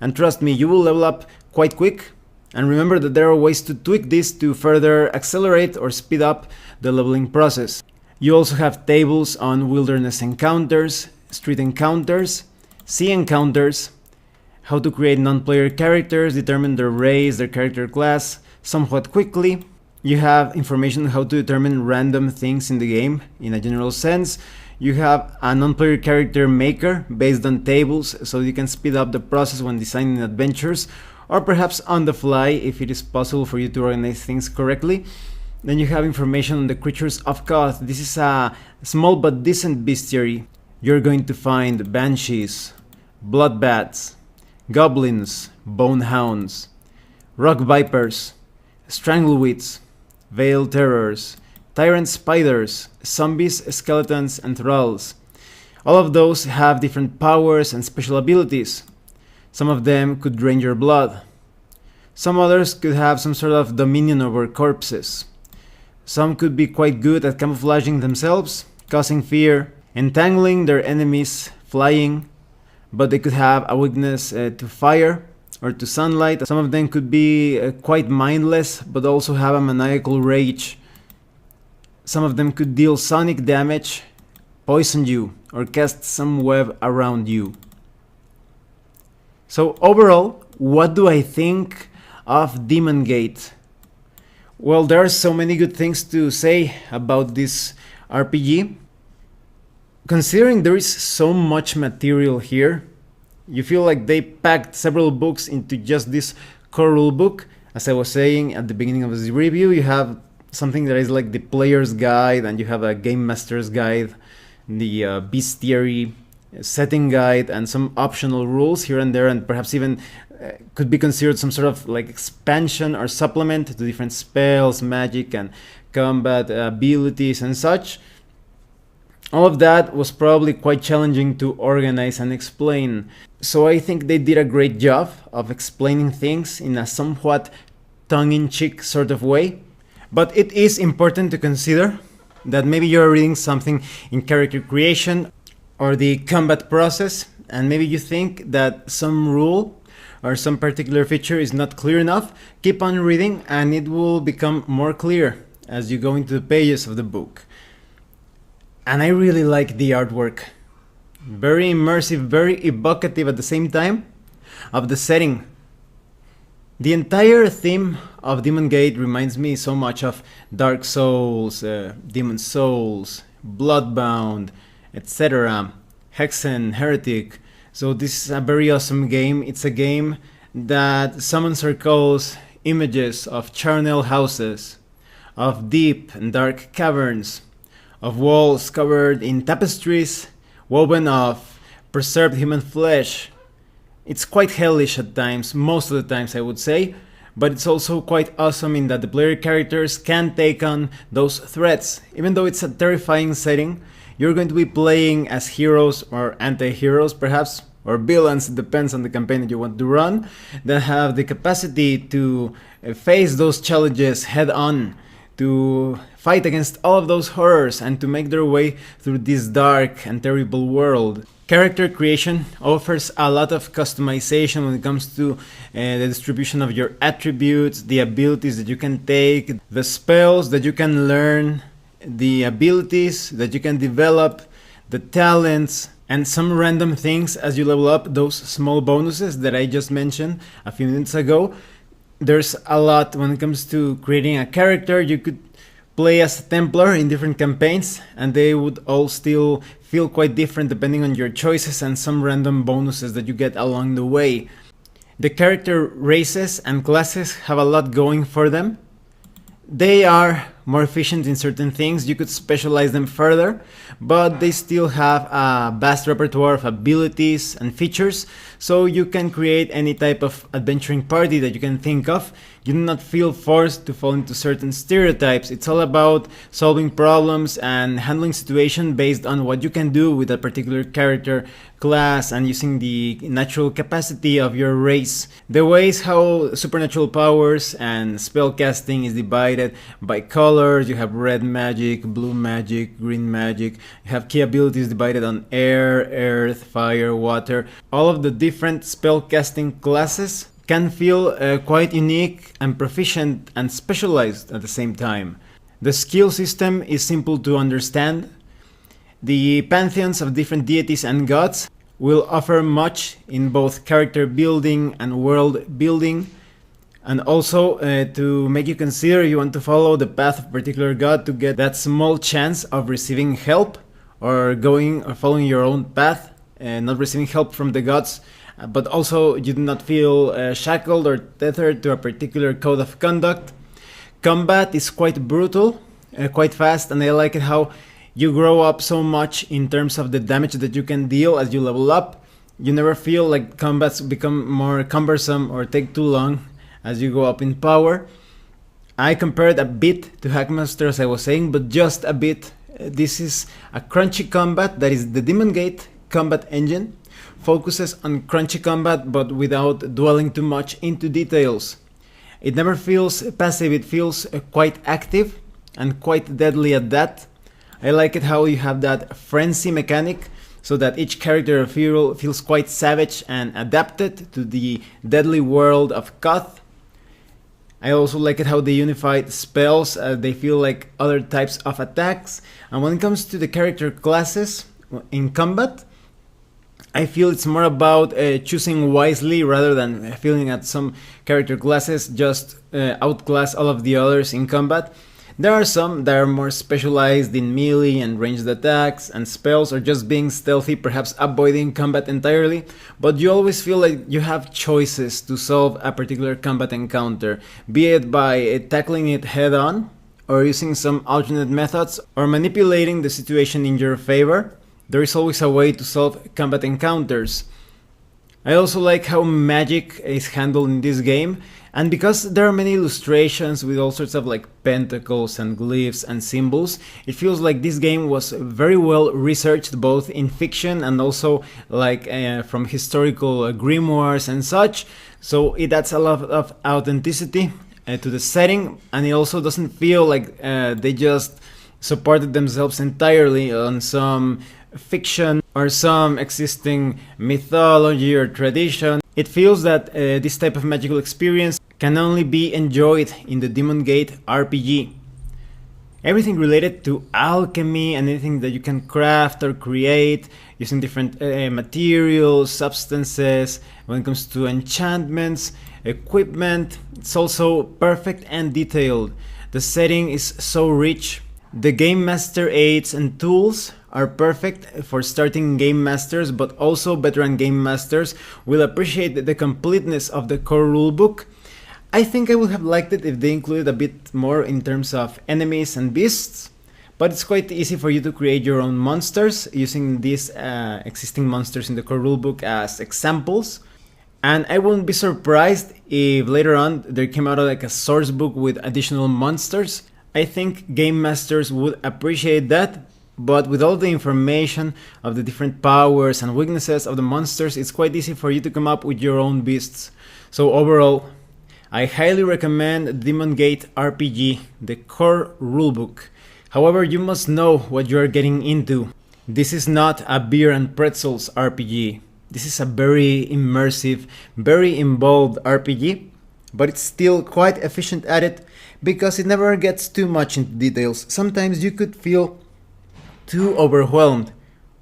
And trust me, you will level up quite quick. And remember that there are ways to tweak this to further accelerate or speed up the leveling process. You also have tables on wilderness encounters, street encounters, sea encounters, how to create non-player characters, determine their race, their character class somewhat quickly. You have information on how to determine random things in the game in a general sense. You have a non-player character maker based on tables, so you can speed up the process when designing adventures, or perhaps on the fly if it is possible for you to organize things correctly. Then you have information on the creatures of Koth. This is a small but decent bestiary. You're going to find banshees, bloodbats, goblins, bonehounds, rock vipers, stranglewits, veiled terrors, tyrant spiders, zombies, skeletons, and thralls. All of those have different powers and special abilities. Some of them could drain your blood. Some others could have some sort of dominion over corpses. Some could be quite good at camouflaging themselves, causing fear, entangling their enemies, flying, but they could have a weakness to fire or to sunlight. Some of them could be quite mindless, but also have a maniacal rage. Some of them could deal sonic damage, poison you, or cast some web around you. So overall, what do I think of Demon Gate? Well, there are so many good things to say about this RPG. Considering there is so much material here, you feel like they packed several books into just this core rulebook. As I was saying at the beginning of this review, you have something that is like the player's guide, and you have a game master's guide, the bestiary setting guide, and some optional rules here and there, and perhaps even could be considered some sort of like expansion or supplement to different spells, magic, and combat abilities and such. All of that was probably quite challenging to organize and explain. So I think they did a great job of explaining things in a somewhat tongue-in-cheek sort of way. But it is important to consider that maybe you're reading something in character creation or the combat process, and maybe you think that some rule or some particular feature is not clear enough. Keep on reading and it will become more clear as you go into the pages of the book. And I really like the artwork. Very immersive, very evocative at the same time of the setting. The entire theme of Demon Gate reminds me so much of Dark Souls, Demon Souls, Bloodbound, etc. Hexen, Heretic. So this is a very awesome game. It's a game that summons or calls images of charnel houses, of deep and dark caverns, of walls covered in tapestries woven of preserved human flesh. It's quite hellish at times, most of the times I would say, but it's also quite awesome in that the player characters can take on those threats. Even though it's a terrifying setting, you're going to be playing as heroes or anti-heroes perhaps, or villains, it depends on the campaign that you want to run, that have the capacity to face those challenges head on, to fight against all of those horrors and to make their way through this dark and terrible world. Character creation offers a lot of customization when it comes to the distribution of your attributes, the abilities that you can take, the spells that you can learn, the abilities that you can develop, the talents, and some random things as you level up, those small bonuses that I just mentioned a few minutes ago. There's a lot when it comes to creating a character. You could play as a Templar in different campaigns, and they would all still feel quite different depending on your choices and some random bonuses that you get along the way. The character races and classes have a lot going for them. They are more efficient in certain things, you could specialize them further, but they still have a vast repertoire of abilities and features, so you can create any type of adventuring party that you can think of. You do not feel forced to fall into certain stereotypes. It's all about solving problems and handling situations based on what you can do with a particular character class and using the natural capacity of your race. The ways how supernatural powers and spell casting is divided by color colors. You have red magic, blue magic, green magic. You have key abilities divided on air, earth, fire, water. All of the different spellcasting classes can feel quite unique and proficient and specialized at the same time. The skill system is simple to understand. The pantheons of different deities and gods will offer much in both character building and world building, and also to make you consider you want to follow the path of a particular god to get that small chance of receiving help, or going or following your own path and not receiving help from the gods, but also you do not feel shackled or tethered to a particular code of conduct. Combat is quite brutal, quite fast, and I like it how you grow up so much in terms of the damage that you can deal as you level up. You never feel like combats become more cumbersome or take too long as you go up in power. I compared a bit to Hackmaster, as I was saying, but just a bit. This is a crunchy combat that is the Demon Gate combat engine. Focuses on crunchy combat but without dwelling too much into details. It never feels passive, it feels quite active and quite deadly at that. I like it how you have that frenzy mechanic, so that each character feels quite savage and adapted to the deadly world of Koth. I also like it how they unified spells, they feel like other types of attacks. And when it comes to the character classes in combat, I feel it's more about choosing wisely rather than feeling that some character classes just outclass all of the others in combat. There are some that are more specialized in melee and ranged attacks and spells, or just being stealthy, perhaps avoiding combat entirely, but you always feel like you have choices to solve a particular combat encounter, be it by tackling it head on, or using some alternate methods, or manipulating the situation in your favor. There is always a way to solve combat encounters. I also like how magic is handled in this game, and because there are many illustrations with all sorts of like pentacles and glyphs and symbols, it feels like this game was very well researched, both in fiction and also like from historical grimoires and such. So it adds a lot of authenticity to the setting, and it also doesn't feel like they just supported themselves entirely on some fiction or some existing mythology or tradition. It feels that this type of magical experience can only be enjoyed in the Demon Gate RPG. Everything related to alchemy and anything that you can craft or create using different materials, substances, when it comes to enchantments, equipment, it's also perfect and detailed. The setting is so rich. The Game Master aids and tools are perfect for starting Game Masters, but also veteran Game Masters will appreciate the completeness of the core rulebook. I think I would have liked it if they included a bit more in terms of enemies and beasts, but it's quite easy for you to create your own monsters using these existing monsters in the core rulebook as examples. And I wouldn't be surprised if later on there came out like a source book with additional monsters. I think Game Masters would appreciate that, but with all the information of the different powers and weaknesses of the monsters, it's quite easy for you to come up with your own beasts. So overall, I highly recommend Demon Gate RPG, the core rulebook. However, you must know what you are getting into. This is not a beer and pretzels RPG. This is a very immersive, very involved RPG, but it's still quite efficient at it because it never gets too much into details. Sometimes you could feel too overwhelmed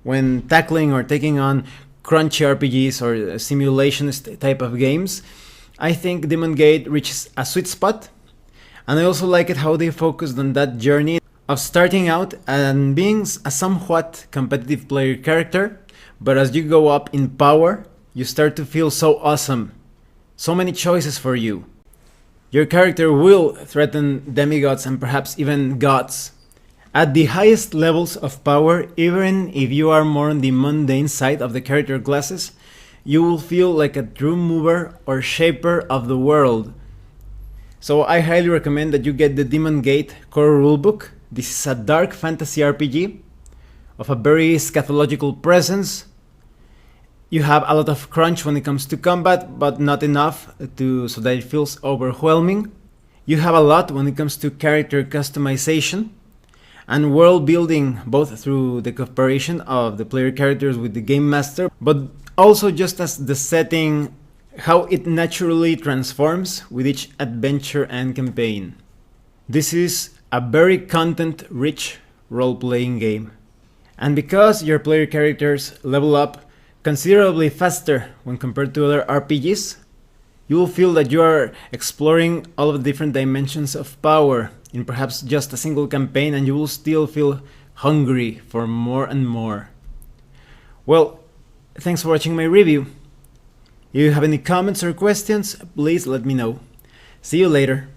when tackling or taking on crunchy RPGs or simulationist type of games. I think Demon Gate reaches a sweet spot, and I also like it how they focused on that journey of starting out and being a somewhat competitive player character, but as you go up in power, you start to feel so awesome. So many choices for you. Your character will threaten demigods and perhaps even gods. At the highest levels of power, even if you are more on the mundane side of the character classes, you will feel like a true mover or shaper of the world. So I highly recommend that you get the Demon Gate core rulebook. This is a dark fantasy RPG of a very scatological presence. You have a lot of crunch when it comes to combat, but not enough so that it feels overwhelming. You have a lot when it comes to character customization and world building, both through the cooperation of the player characters with the game master, but also just as the setting, how it naturally transforms with each adventure and campaign. This is a very content-rich role-playing game. And because your player characters level up considerably faster when compared to other RPGs, you will feel that you are exploring all of the different dimensions of power in perhaps just a single campaign, and you will still feel hungry for more and more. Well, thanks for watching my review. If you have any comments or questions, please let me know. See you later.